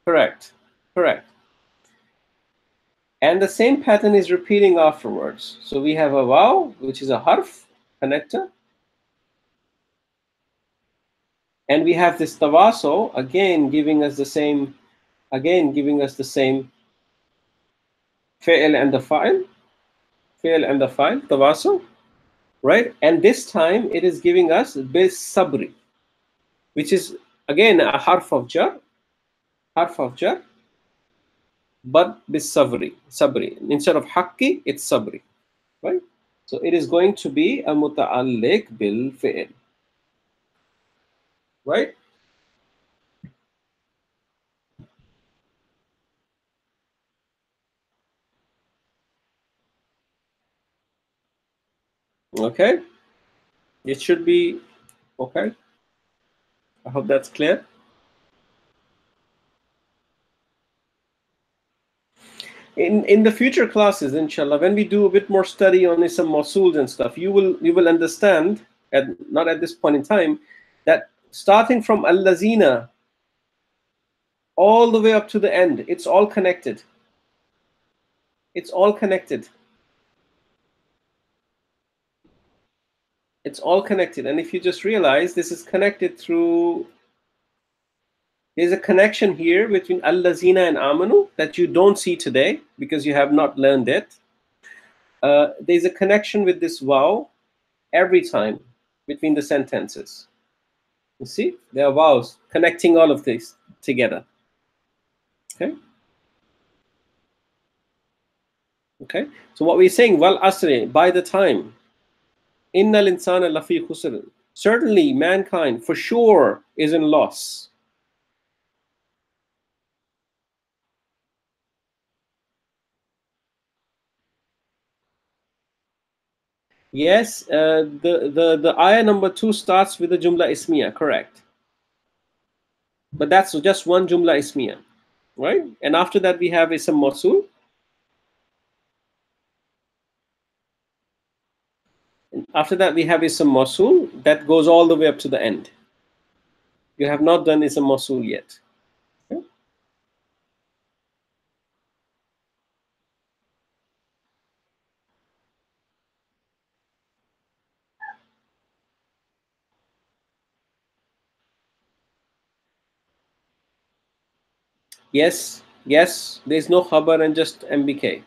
Correct. Correct. And the same pattern is repeating afterwards. So we have a waw, which is a harf connector. And we have this tawaso, again giving us the same fi'l and the fa'il, tawaso, right? And this time it is giving us bis sabri, which is again a harf of jar, but bis sabri. Instead of haqqi, it's sabri, right? So it is going to be a muta'alliq bil fi'l, right? Okay, it should be okay. I hope that's clear. In the future classes, inshallah, when we do a bit more study on some mausuls and stuff, you will understand, and not at this point in time, that starting from al-lazina all the way up to the end, it's all connected. It's all connected. It's all connected. And if you just realize this is connected through, there's a connection here between al-lazina and amanu that you don't see today because you have not learned it. There's a connection with this waw every time between the sentences. You see, there are vowels connecting all of this together. Okay. Okay. So what we're saying, wal asri, by the time, innal insana lafi khusr, certainly mankind for sure is in loss. Yes, the ayah number 2 starts with the jumla ismiya, correct? But that's just one jumla ismiya, right? And after that we have ism mawsul. After that we have ism mawsul that goes all the way up to the end. You have not done ism mawsul yet. Okay? Yes, yes, there's no khabar and just mbk.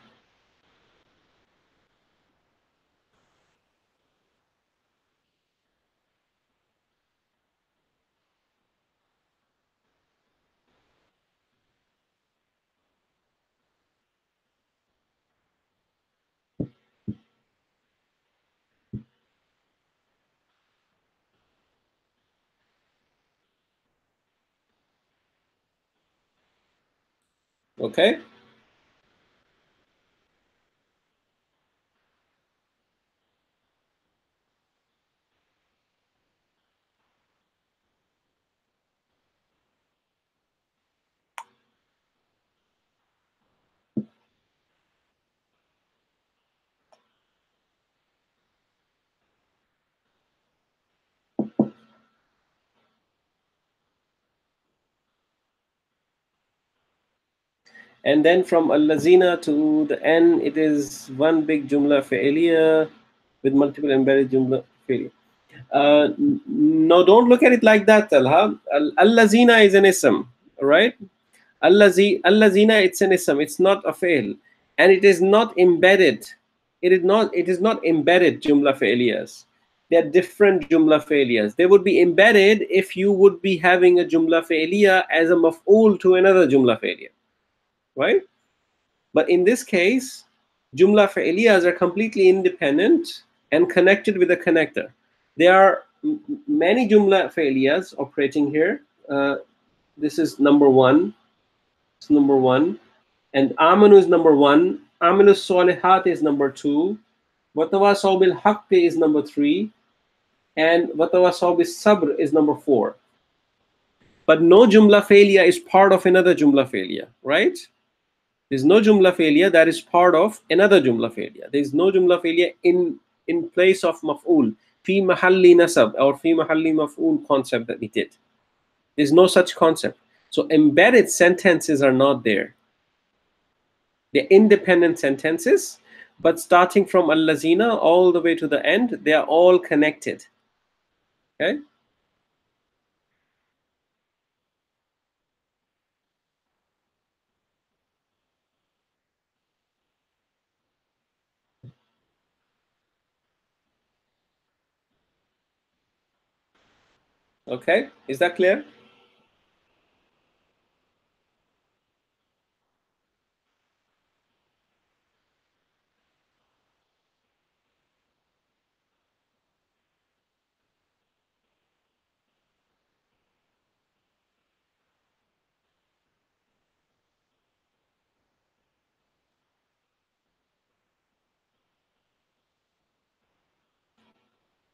Okay. And then from al-lazina to the end, it is one big jumla fi'liya with multiple embedded jumla fi'liya. No, don't look at it like that, Talha. Allazina is an ism, right? Allazina, it's an ism. It's not a fail, and it is not embedded. It is not. It is not embedded jumla failures. They are different jumla failures. They would be embedded if you would be having a jumla failure as a maf'ul to another jumla failure, right? But in this case, jumla fa'iliyas are completely independent and connected with a connector. There are many jumla fa'iliyas operating here. This is number one. It's number one. And amanu is number one. Amilu solihat is number two. Watawasaw bil haqqi is number three. And watawasaw bil sabr is number four. But no jumla failure is part of another jumla failure, right? There's no jumla failure that is part of another jumla failure. There's no jumla failure in place of maf'ul, fi mahalli nasab or fi mahalli maf'ul concept that we did. There's no such concept. So embedded sentences are not there. They're independent sentences, but starting from allazina all the way to the end, they are all connected. Okay? Okay? Is that clear?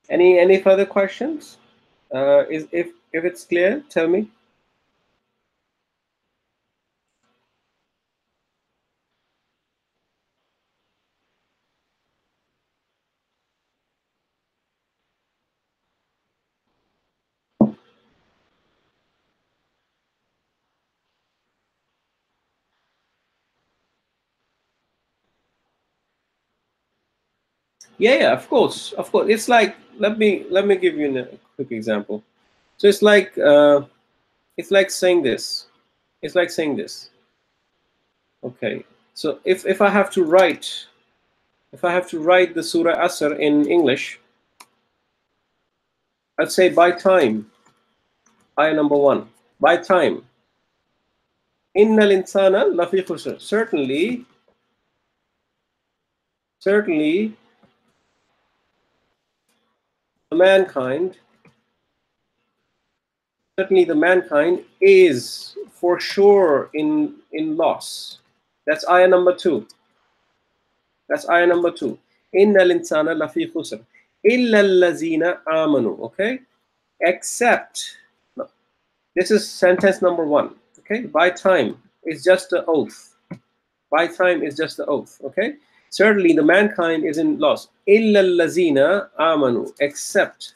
Any further questions? Is if it's clear, tell me. Yeah, of course, of course. It's like let me give you a quick example. So it's like saying this. It's like saying this. Okay. So if I have to write the Surah Asr in English, I'd say by time. Ayah number one. By time. Innal insana lafi khusr. Certainly, the mankind the mankind is for sure in loss. That's ayah number two. That's ayah number two. Innal insana lafi khusr. Illa allazina amanu. Okay? Except, no, this is sentence number one. Okay? By time is just the oath. By time is just the oath. Okay? Certainly the mankind is in loss. Illa allazina amanu. Except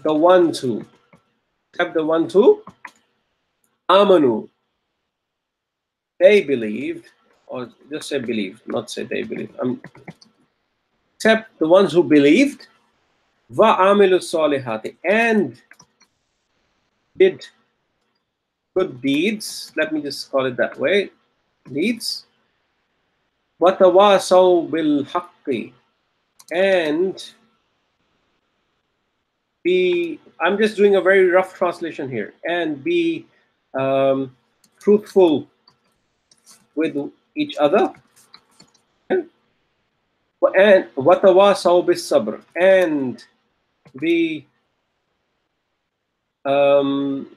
the ones who. Except the ones who amanu. They believed, or just say believed, not say they believed. Except the ones who believed, wa amilu salihati, and did good deeds. Let me just call it that way. Deeds. Watawasaw bil haqqi, and be. I'm just doing a very rough translation here. And be truthful with each other. And watawasaw bis sabr, and be um,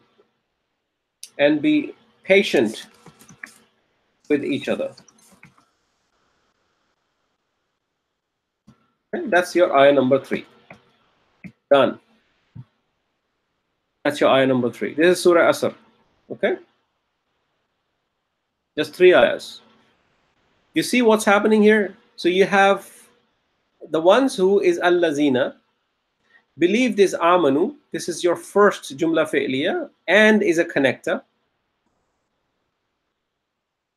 and be patient with each other. Okay? That's your ayah number 3. Done. That's your ayah number 3. This is Surah Asr. Okay? Just 3 ayahs. You see what's happening here? So you have the ones who is allazina, believed is amanu. This is your first jumla fi'liya and is a connector.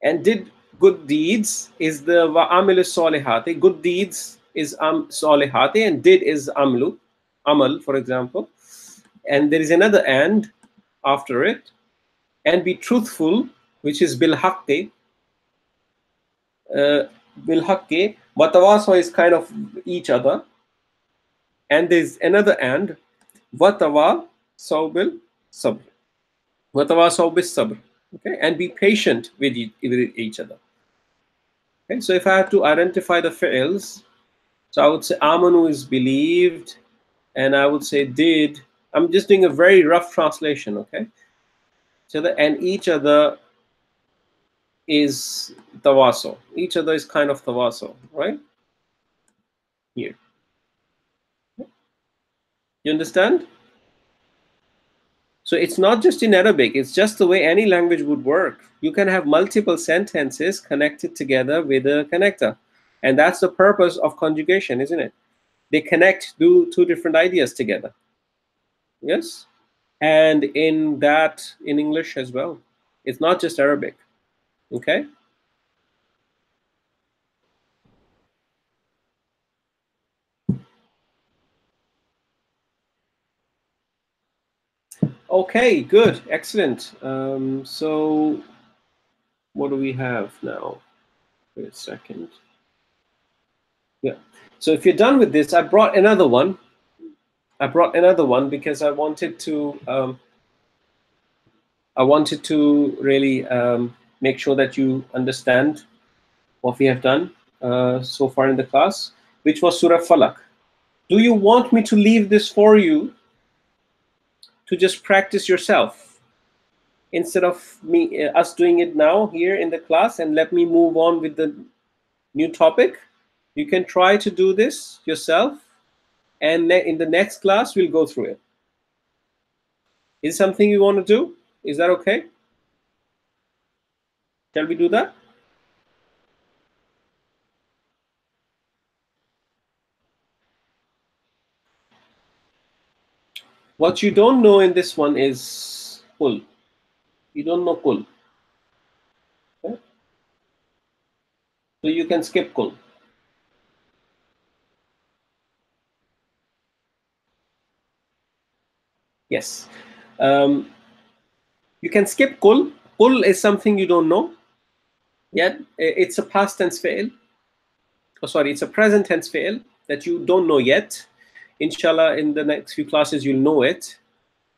And did good deeds is the wa'amilu solihati. Good deeds is salihati, and did is amlu, amal, for example. And there is another and after it. And be truthful, which is bil haqqi. Bil haqqi. Watawasaw is kind of each other. And there's another and. Watawasaw bil sabr. Watawasaw bil sabr. Okay, and be patient with each other. Okay, so if I have to identify the fi'ils, so I would say amanu is believed, and I would say did. I'm just doing a very rough translation, okay? So and each other is tawaso. Each other is kind of tawaso, right? Here. You understand? So it's not just in Arabic, it's just the way any language would work. You can have multiple sentences connected together with a connector. And that's the purpose of conjugation, isn't it? They connect two different ideas together. Yes? And in English as well. It's not just Arabic. Okay? Okay, good, excellent. So what do we have now? Wait a second. Yeah. So if you're done with this, I brought another one. Because I wanted to really make sure that you understand what we have done so far in the class, which was Surah Falak. Do you want me to leave this for you to just practice yourself instead of us doing it now here in the class, and let me move on with the new topic? You can try to do this yourself, and in the next class we'll go through it. Is something you want to do? Is that okay? Shall we do that? What you don't know in this one is kul. You don't know kul. Okay? So you can skip kul. Yes. You can skip kul. Kul is something you don't know. Yet it's a past tense fi'l. Oh, sorry, it's a present tense fi'l that you don't know yet. Inshallah, in the next few classes, you'll know it.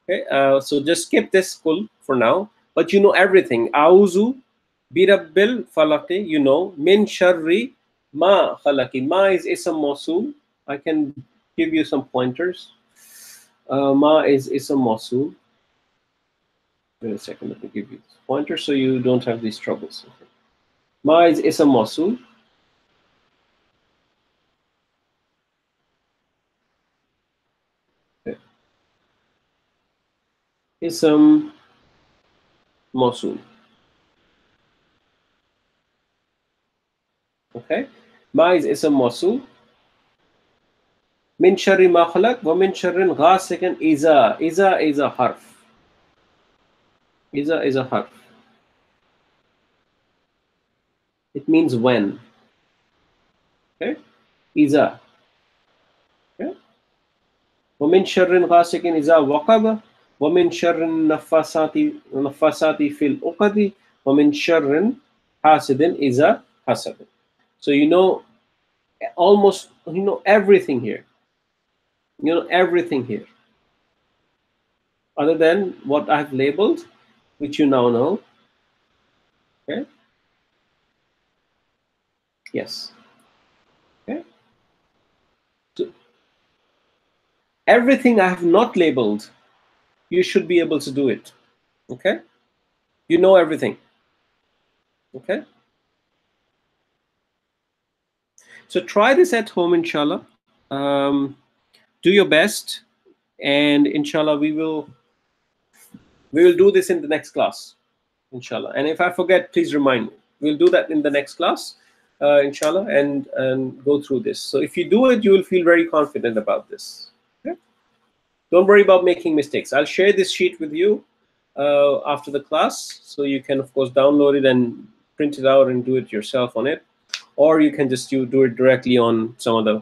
Okay, so just skip this kul for now. But you know everything. Auzu birabbil falaki, you know. Min sharri ma khalaki. Ma is ism mawsul. I can give you some pointers. Ma is ism mawsul. Wait a second, let me give you this pointer so you don't have these troubles. Okay. Ma is ism mawsul. Okay. Ism mawsul. Okay. Ma is ism mawsul. Min sharri ma khalaq wa min sharrin ghasiqin iza. Iza is a harf. Iza is a harf. It means when. Okay. Iza. Okay. Wa min sharrin ghasiqin iza waqaba. Wa min sharrin nafasati fil uqadi. Wa min sharrin hasidin iza hasad. So you know almost, you know everything here. You know everything here. Other than what I've labeled, which you now know. Okay. Yes. Okay. So everything I have not labeled, you should be able to do it. Okay. You know everything. Okay. So try this at home, inshallah. Do your best, and inshallah we will do this in the next class, inshallah. And if I forget, please remind me. We'll do that in the next class, inshallah, and go through this. So if you do it, you will feel very confident about this. Okay? Don't worry about making mistakes. I'll share this sheet with you after the class, so you can of course download it and print it out and do it yourself on it. or you can just do it directly on some other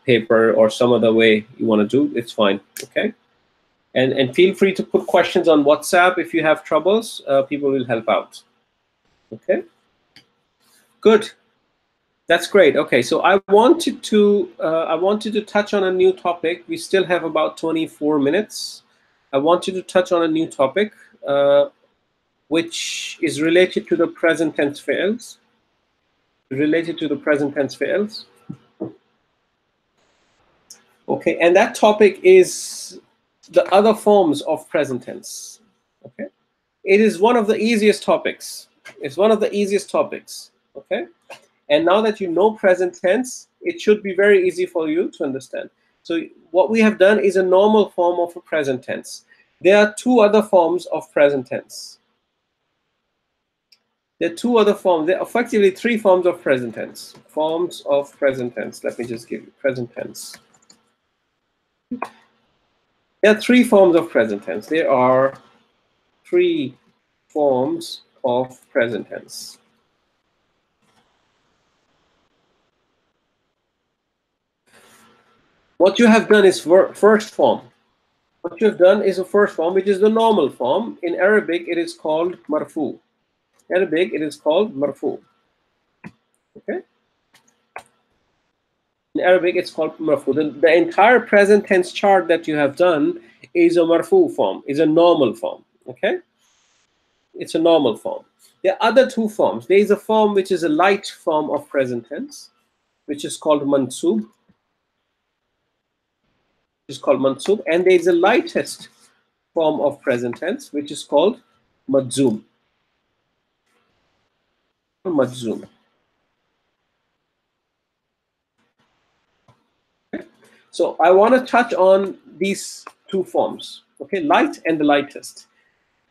paper or some other way you want to do. It's fine. Okay. And feel free to put questions on WhatsApp if you have troubles. People will help out. Okay. Good. That's great. Okay, so I wanted to touch on a new topic. We still have about 24 minutes. I wanted to touch on a new topic, which is related to the present tense fails. Related to the present tense fails. Okay, and that topic is the other forms of present tense. Okay, it is one of the easiest topics. It's one of the easiest topics. Okay. And now that you know present tense, it should be very easy for you to understand. So what we have done is a normal form of a present tense. There are two other forms of present tense. There are two other forms. There are effectively three forms of present tense. Forms of present tense. Let me just give you present tense. There are three forms of present tense. There are three forms of present tense. What you have done is first form. What you have done is a first form, which is the normal form. In Arabic, it is called marfu. Arabic, it is called marfu. Okay. In Arabic, it's called marfu. The entire present tense chart that you have done is a marfu form, is a normal form. Okay. It's a normal form. There are other two forms. There is a form which is a light form of present tense, which is called mansub. Is called mansub, and there is a lightest form of present tense which is called majzum. Majzum. Okay. So I want to touch on these two forms. Okay, light and the lightest.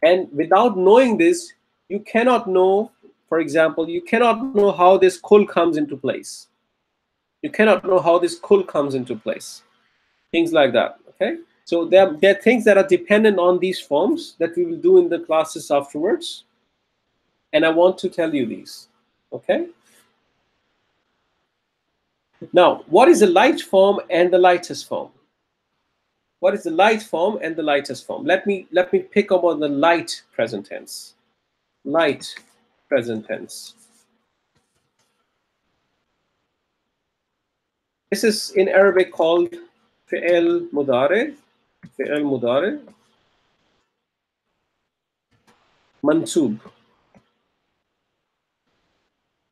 And without knowing this, you cannot know. For example, you cannot know how this kul comes into place. You cannot know how this kul comes into place. Things like that. Okay, so there are things that are dependent on these forms that we will do in the classes afterwards, and I want to tell you these. Okay, now what is the light form and the lightest form? What is the light form and the lightest form? Let me pick up on the light present tense. Light present tense. This is in Arabic called fi'l mudari. Fi'l mudari. Mansub.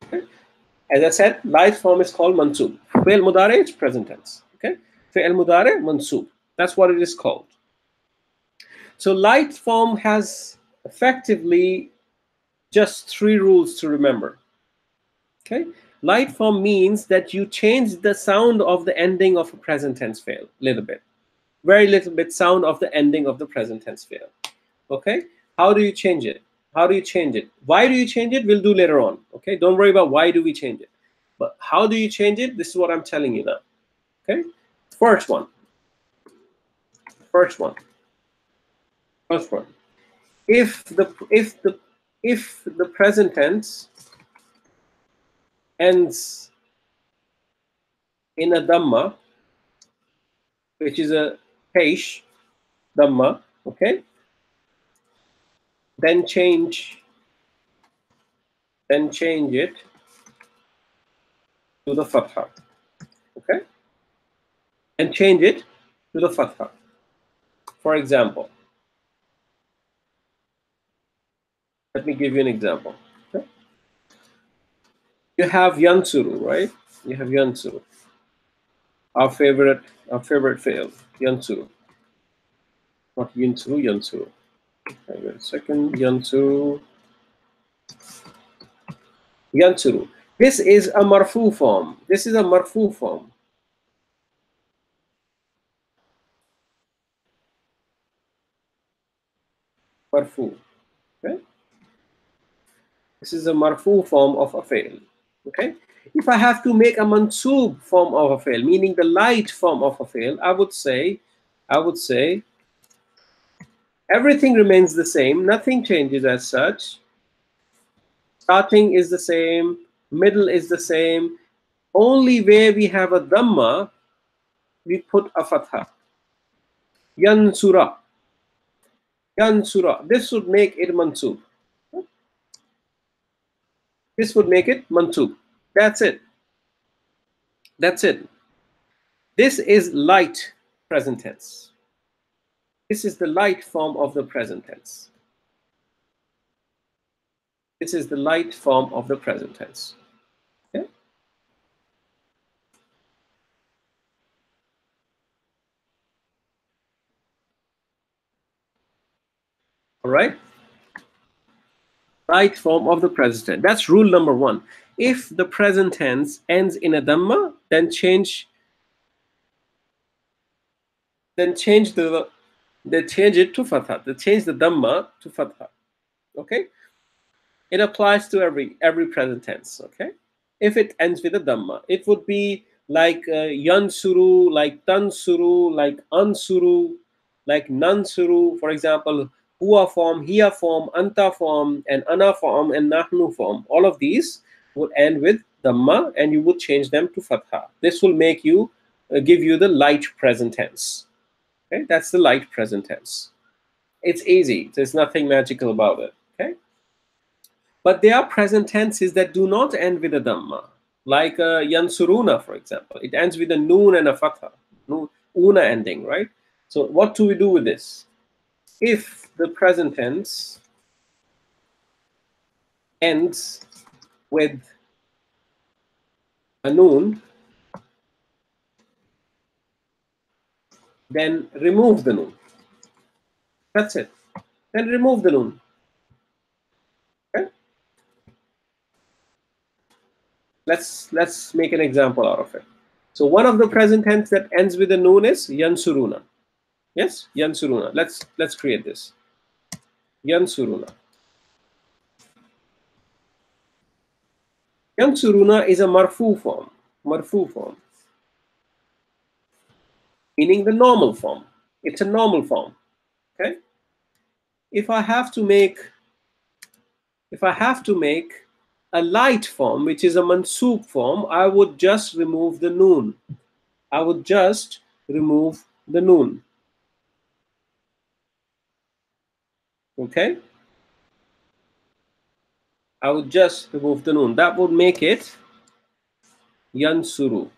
Okay. As I said, light form is called mansub. Fi'l mudari is present tense. Okay. Fi'l mudari mansub. That's what it is called. So light form has effectively just three rules to remember. Okay. Light form means that you change the sound of the ending of a present tense fail a little bit. Very little bit sound of the ending of the present tense fail. Okay. How do you change it? How do you change it? Why do you change it? We'll do later on. Okay. Don't worry about why do we change it. But how do you change it? This is what I'm telling you now. Okay. First one. First one. First one. If the present tense ends in a dhamma, which is a pesh dhamma, okay, then change it to the fatha, okay, and change it to the fatha. For example, let me give you an example. Okay? You have yansuru, right? You have yansuru. Our favorite fail, yansuru. Not yansuru, yansuru. Okay, wait a second. Yansuru. Yansuru. This is a marfu form. This is a marfu form. Marfu. Okay. This is a marfu form of a fail. Okay. If I have to make a mansub form of a fail, meaning the light form of a fail, I would say everything remains the same. Nothing changes as such. Starting is the same, middle is the same. Only where we have a dhamma, we put a fatha. Yansura. Yansura. This would make it mansub. This would make it mansub. That's it. That's it. This is light present tense. This is the light form of the present tense. This is the light form of the present tense. Okay? All right? Light form of the present tense. That's rule number one. If the present tense ends in a dhamma, then change they change it to fatha. They change the dhamma to fatha. Okay? It applies to every present tense. Okay? If it ends with a dhamma, it would be like yansuru, like tansuru, like ansuru, like nansuru. For example, huwa form, hiya form, anta form, and ana form, and nahnu form. All of these would end with dhamma, and you would change them to fatha. This will make you give you the light present tense. Okay, that's the light present tense. It's easy. There's nothing magical about it. Okay, but there are present tenses that do not end with a dhamma, like yansuruna, for example. It ends with a noon and a fatha, noon, una ending, right? So what do we do with this? If the present tense ends with a noon, then remove the noon. That's it. Then remove the noon. Okay? Let's make an example out of it. So one of the present tense that ends with a noon is yansuruna. Yes, yansuruna. Let's create this. Yansuruna. Yansuruna is a marfu form. Marfu form. Meaning the normal form. It's a normal form. Okay? If I have to make a light form, which is a mansub form, I would just remove the noon. I would just remove the noon. Okay? I would just remove the noon. That would make it yansuru.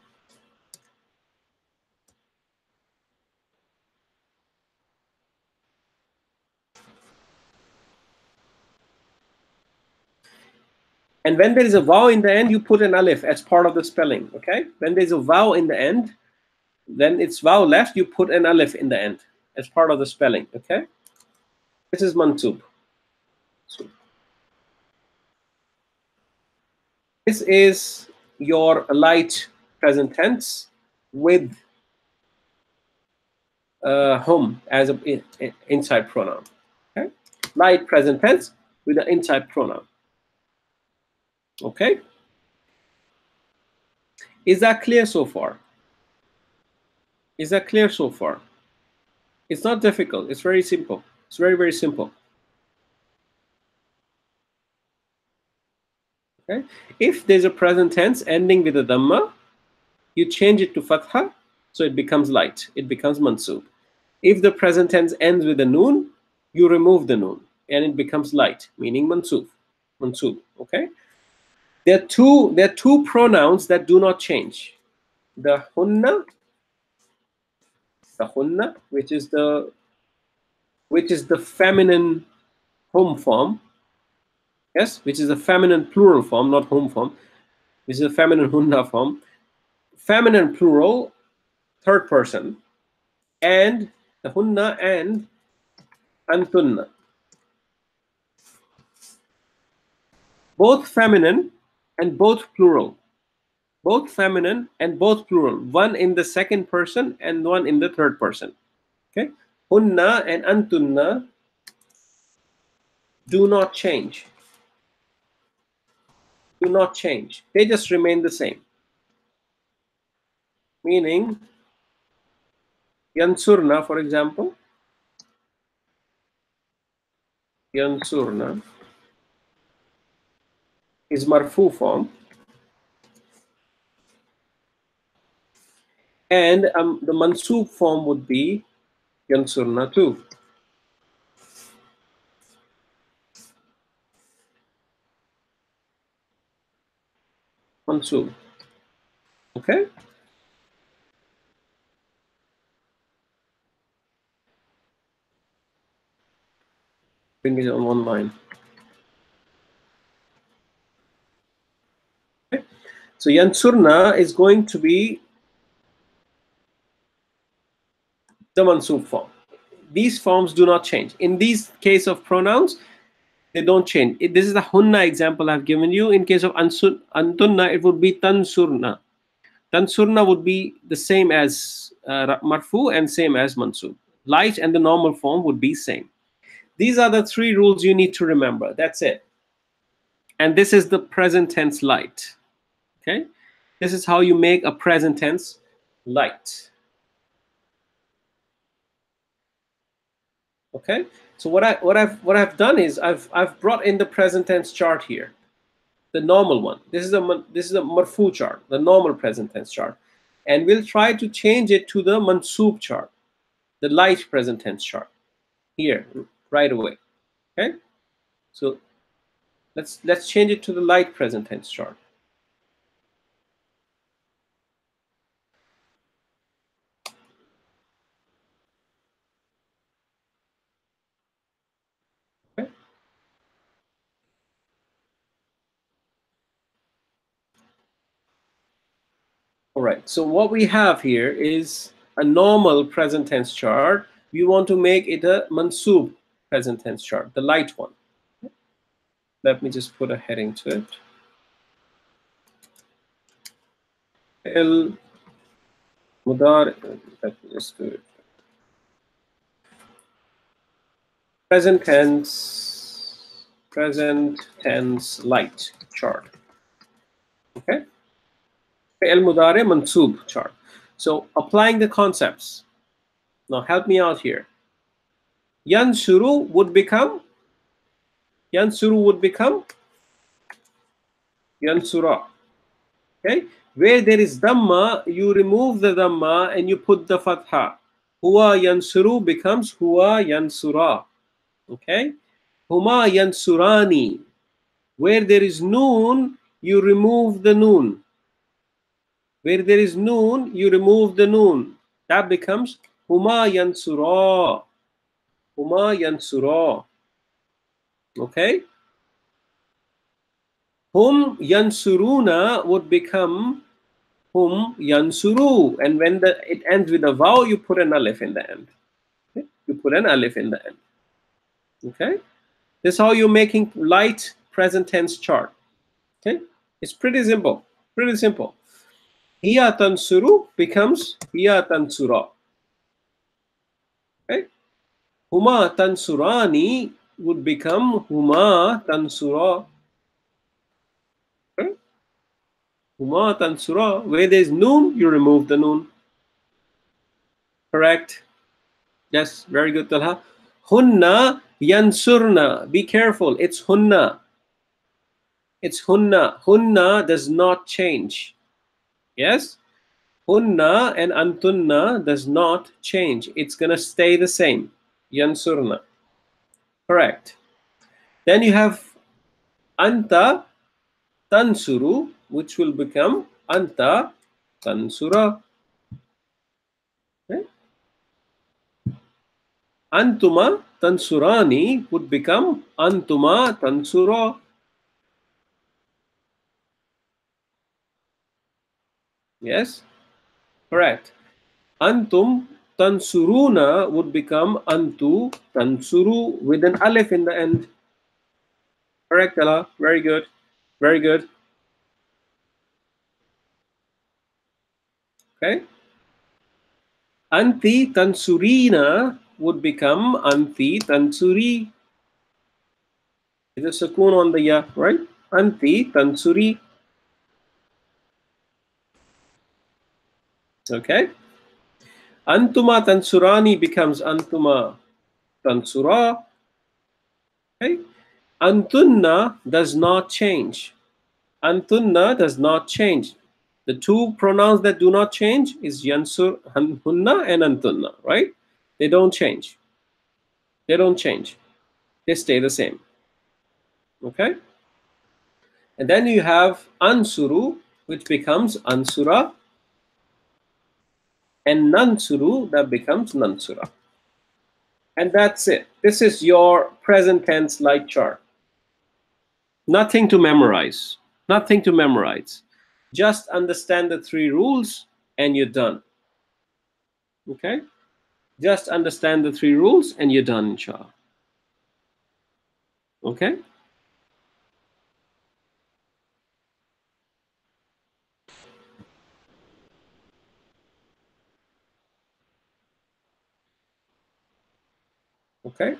And when there is a vowel in the end, you put an alif as part of the spelling. Okay? When there's a vowel in the end, then it's vowel left, you put an alif in the end as part of the spelling. Okay? This is mansub. This is your light present tense with hum as an inside pronoun. Okay? Light present tense with an inside pronoun. Okay? Is that clear so far? Is that clear so far? It's not difficult. It's very simple. It's very, very simple. Okay? If there's a present tense ending with a dhamma, you change it to fatha, so it becomes light. It becomes mansub. If the present tense ends with a noon, you remove the noon, and it becomes light, meaning mansub. Mansub. Okay? There are two pronouns that do not change. The hunna, which is the feminine hum form. Yes, which is a feminine plural form, not hum form. Which is a feminine hunna form. Feminine plural, third person, and the hunna and antunna. Both feminine and both plural. Both feminine and both plural. One in the second person and one in the third person. Okay? Hunna and antunna do not change. Do not change. They just remain the same. Meaning, yansurna, for example. Yansurna. is marfu form, and the mansub form would be yansurna too. Mansub. Okay. Bring it on one line. Okay. So yansurna is going to be the mansub form. These forms do not change. In these case of pronouns, they don't change. This is the hunna example I've given you. In case of antunna, it would be tansurna. Tansurna would be the same as marfu and same as mansub. Light and the normal form would be same. These are the three rules you need to remember. That's it. And this is the present tense light. Okay, this is how you make a present tense light. Okay, so what I've done is I've brought in the present tense chart here, the normal one. This is a marfu chart, the normal present tense chart, and we'll try to change it to the mansub chart, the light present tense chart here right away. Okay, so let's change it to the light present tense chart. Okay. All right, so what we have here is a normal present tense chart. We want to make it a mansub present tense chart, the light one. Let me just put a heading to it. Let me just do it. Present tense light chart. Okay. Fi'l mudari mansub chart. So applying the concepts. Now help me out here. Yansuru would become yansura. Okay, where there is dhamma, you remove the dhamma and you put the fatha. Huwa yansuru becomes huwa yansura. Okay, huma yansurani. Where there is noon, you remove the noon. Where there is noon, you remove the noon. That becomes huma yansura. Huma yansura. Okay. Hum yansuruna would become hum yansuru, and when it ends with a vowel, you put an alif in the end. Okay? You put an alif in the end. Okay, this is how you're making light present tense chart. Okay, it's pretty simple. Pretty simple. Hiya tansuru becomes hiya tansura. Okay, huma tansurani would become huma tansura. Okay? Huma tansura. Where there's noon, you remove the noon. Correct. Yes, very good, Talha. Hunna yansurna. Be careful. It's hunna. It's hunna. Hunna does not change. Yes? Hunna and antunna does not change. It's going to stay the same. Yansurna. Correct. Then you have anta tansuru, which will become anta tansura. Okay? Antuma tansurani would become antuma tansura. Yes? Correct. Antum tansuruna would become antu tansuru with an alif in the end. Correct, Ella. Very good. Very good. Okay. Anti tansurina would become anti tansuri. There's a sukoon on the ya, right? Anti tansuri. Okay. Antuma tansurani becomes antuma tansura. Okay. Antunna does not change. Antunna does not change. The two pronouns that do not change is yansur, hunna, and antunna, right? They don't change. They don't change. They stay the same. Okay? And then you have ansuru, which becomes ansura, and nansuru, that becomes nansura. And that's it. This is your present tense light chart. Nothing to memorize. Nothing to memorize. Just understand the three rules and you're done. Okay? Just understand the three rules and you're done, inshallah. Okay? Okay?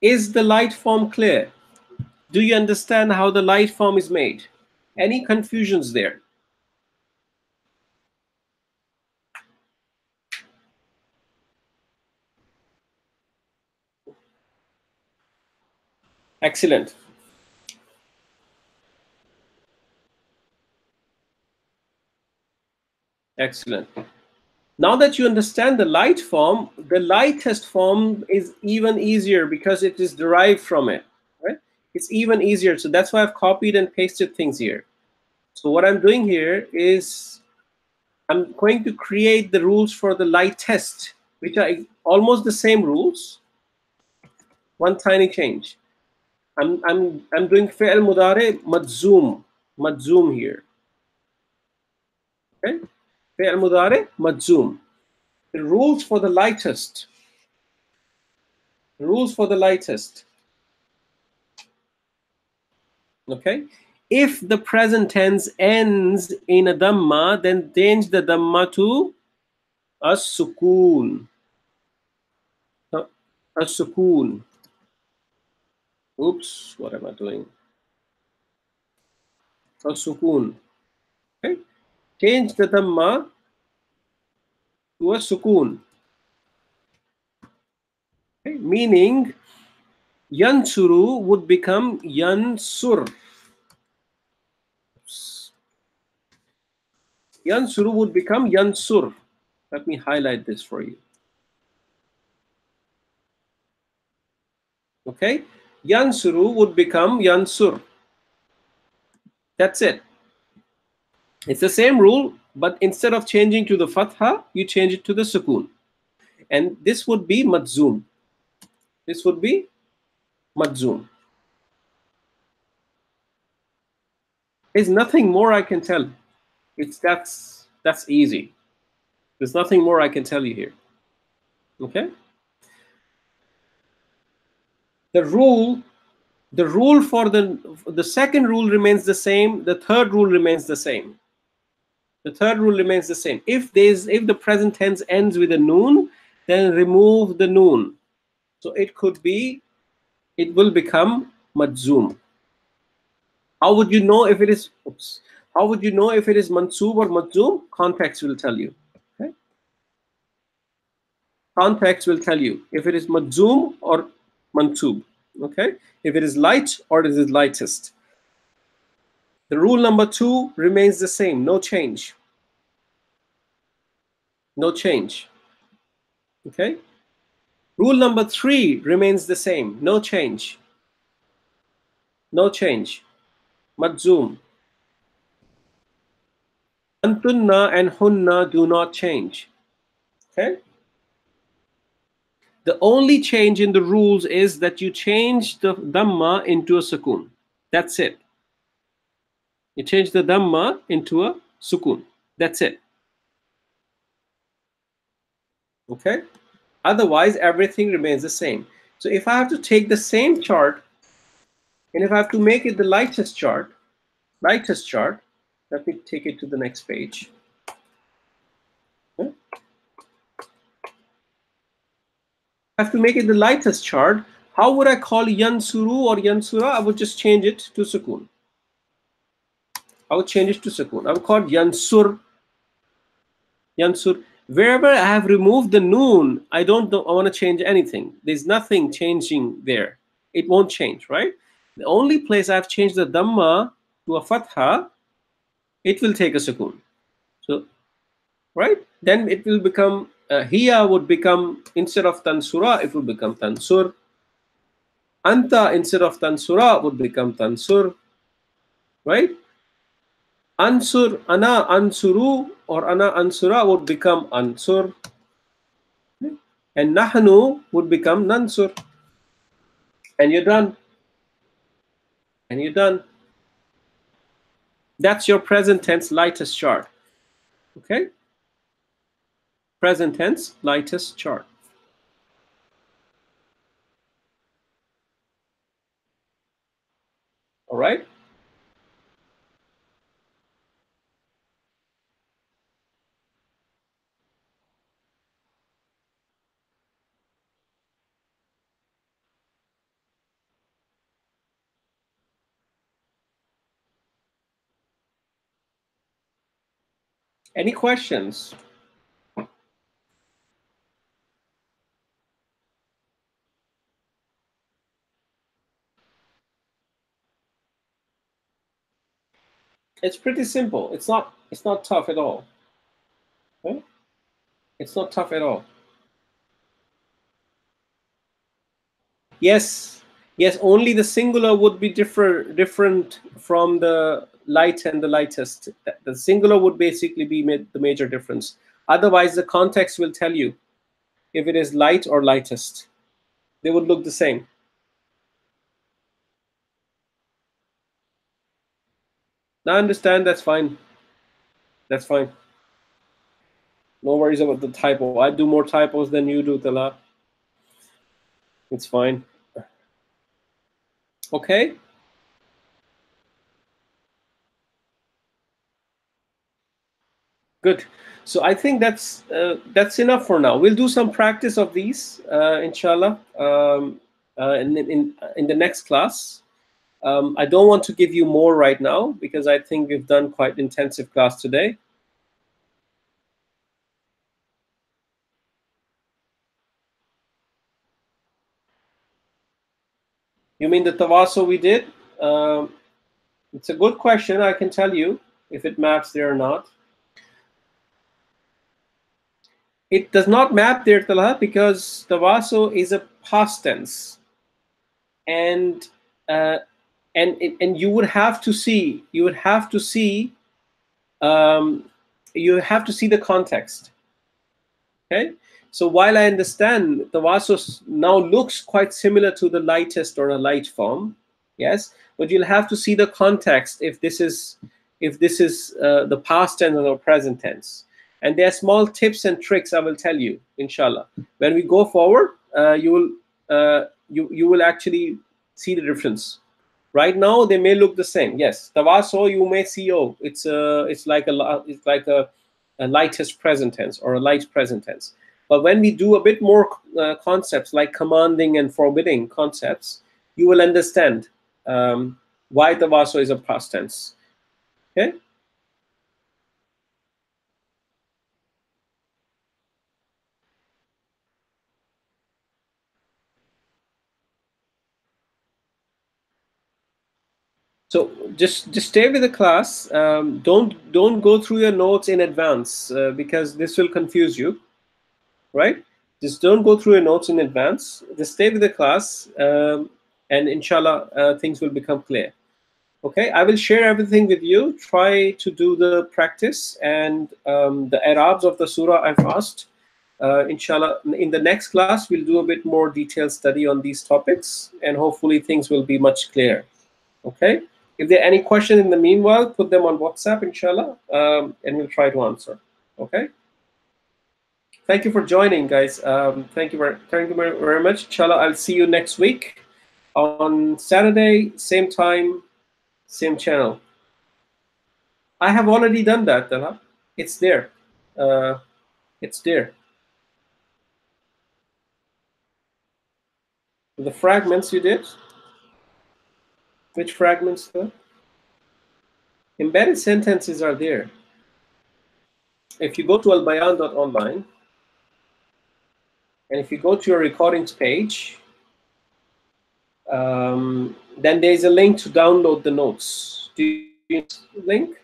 Is the light form clear? Do you understand how the light form is made? Any confusions there? Excellent. Excellent. Now that you understand the light form, the lightest form is even easier because it is derived from it, right? It's even easier. So that's why I've copied and pasted things here. So what I'm doing here is I'm going to create the rules for the lightest, which are almost the same rules. One tiny change. I'm doing fi'l mudare madzum here. Okay? Fi'l mudare madzum. The rules for the lightest. Rules for the lightest. Okay? If the present tense ends in a dhamma, then change the dhamma to as-sukun. As-sukun. Oops, what am I doing? As-sukun. Okay? Change the dhamma to a sukun. Okay? Meaning, yansuru would become yansur. Yansuru would become yansur. Let me highlight this for you. Okay? Yansuru would become yansur. That's it. It's the same rule, but instead of changing to the fatha, you change it to the sukun. And this would be madzum. This would be madzum. There's nothing more I can tell. That's easy. There's nothing more I can tell you here. Okay? The rule for the second rule remains the same, the third rule remains the same. The third rule remains the same. If the present tense ends with a noon, then remove the noon. So it will become madzum. How would you know if it is How would you know if it is mansub or madzum? Context will tell you. Okay? Context will tell you if it is madzum or mansub. Okay? If it is light or it is lightest. The rule number 2 remains the same, no change. No change. Okay? Rule number 3 remains the same, no change. No change. Madzum. Antunna and hunna do not change. Okay? The only change in the rules is that you change the dhamma into a sukun. That's it. You change the dhamma into a sukun. That's it. Okay? Otherwise, everything remains the same. So if I have to take the same chart, and if I have to make it the lightest chart, let me take it to the next page. Okay? I have to make it the lightest chart. How would I call yansuru or yansura? I would just change it to sukun. I would change it to sukun. I would call it yansur. Yansur. Wherever I have removed the noon, I don't know, I want to change anything. There's nothing changing there. It won't change, right? The only place I've changed the dhamma to a fatha, it will take a sukun. So, right? Then it will become, hiya would become, instead of tansura, it will become tansur. Anta instead of tansura would become tansur, right? Ansur, ana ansuru or ana ansura would become ansur. And nahnu would become nansur. And you're done. And you're done. That's your present tense lightest chart. Okay? Present tense lightest chart. All right? Any questions? It's pretty simple. It's not tough at all. Okay? It's not tough at all. Yes. Yes, only the singular would be different from the light and the lightest. The singular would basically be the major difference. Otherwise, the context will tell you if it is light or lightest. They would look the same. Now, I understand. That's fine. That's fine. No worries about the typo. I do more typos than you do, Tala. It's fine. Okay. Good. So I think that's enough for now. We'll do some practice of these, inshallah, in the next class. I don't want to give you more right now because I think we've done quite intensive class today. You mean the tawasul we did? Um, it's a good question. I can tell you if it maps there or not. It does not map there, Talha, because tawasul is a past tense, and uh, and you would have to see um, you have to see the context. Okay, so while I understand the vasos now looks quite similar to the lightest or a light form, yes, but you'll have to see the context if this is the past tense or the present tense. And there are small tips and tricks I will tell you, inshallah. When we go forward, you will actually see the difference. Right now, they may look the same. Yes, Tavaso, you may see, oh, it's like a lightest present tense or a light present tense. But when we do a bit more concepts like commanding and forbidding concepts, you will understand why Tavaso is a past tense. Okay. So just stay with the class. Don't go through your notes in advance because this will confuse you, right? Just don't go through your notes in advance. Just stay with the class, and inshallah, things will become clear. Okay, I will share everything with you. Try to do the practice and the Arabs of the surah I've asked. Inshallah, in the next class, we'll do a bit more detailed study on these topics, and hopefully things will be much clearer. Okay. If there are any questions in the meanwhile, put them on WhatsApp, inshallah, and we'll try to answer. Okay. Thank you for joining, guys. Thank you very much. Inshallah, I'll see you next week on Saturday, same time, same channel. I have already done that, Talha. It's there. Uh, it's there. The fragments you did. Which fragments? Embedded sentences are there. If you go to Albayaan.Online, and if you go to your recordings page, then there's a link to download the notes. Do you see the link?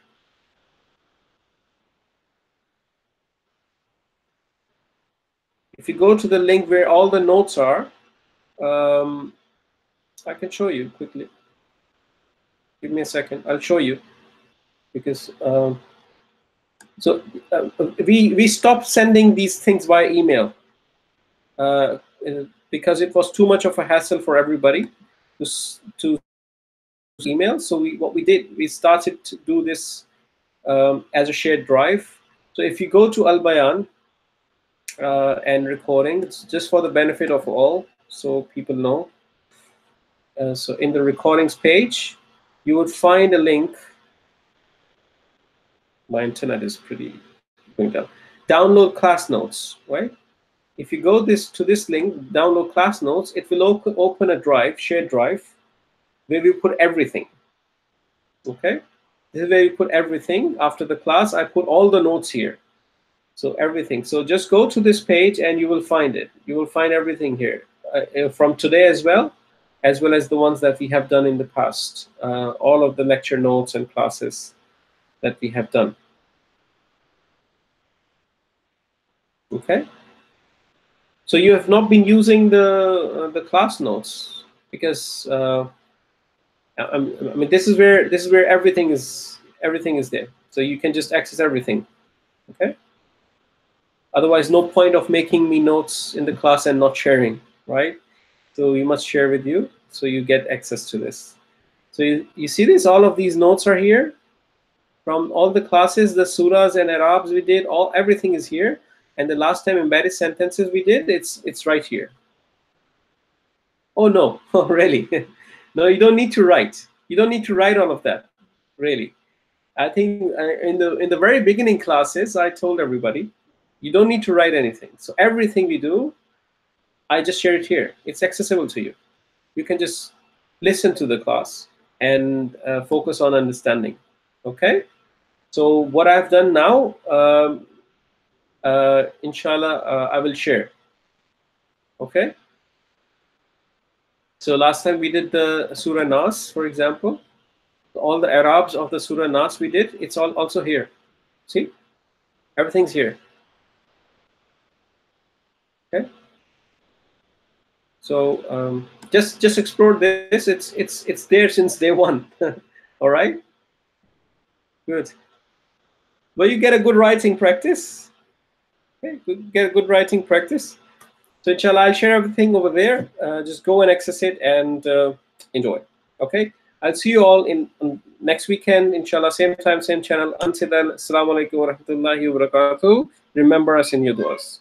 If you go to the link where all the notes are, I can show you quickly. Give me a second. I'll show you, because we stopped sending these things by email because it was too much of a hassle for everybody to email. So what we did, we started to do this as a shared drive. So if you go to Albayaan and recordings, just for the benefit of all, so people know. So in the recordings page, you would find a link. My internet is pretty going down. Download class notes, right? If you go to this link, download class notes, it will open a drive, shared drive, where we put everything. Okay, this is where you put everything. After the class, I put all the notes here. So everything. So just go to this page and you will find it. You will find everything here from today as well as the ones that we have done in the past. All of the lecture notes and classes that we have done. Okay. So you have not been using the class notes because I mean this is where everything is there. So you can just access everything. Okay. Otherwise, no point of making me notes in the class and not sharing, right? So we must share with you so you get access to this. So you see this, all of these notes are here from all the classes, the surahs and Arabs we did, everything is here. And the last time embedded sentences we did, it's right here. Oh no, oh really? No, you don't need to write. You don't need to write all of that, really. I think in the very beginning classes, I told everybody, you don't need to write anything. So everything we do, I just share it here. It's accessible to you. You can just listen to the class and focus on understanding. Okay. So what I've done now, inshallah, I will share. Okay. So last time we did the Surah Nas, for example. All the Arabs of the Surah Nas we did, it's all also here. See, everything's here. Okay. So just explore this. It's there since day one. All right. Good. Well, you get a good writing practice. Okay. Get a good writing practice. So inshallah, I'll share everything over there. Just go and access it and enjoy. Okay. I'll see you all in next weekend. Inshallah, same time, same channel. Until then, assalamu alaikum wa rahmatullahi wa barakatuh. Remember us in your du'as.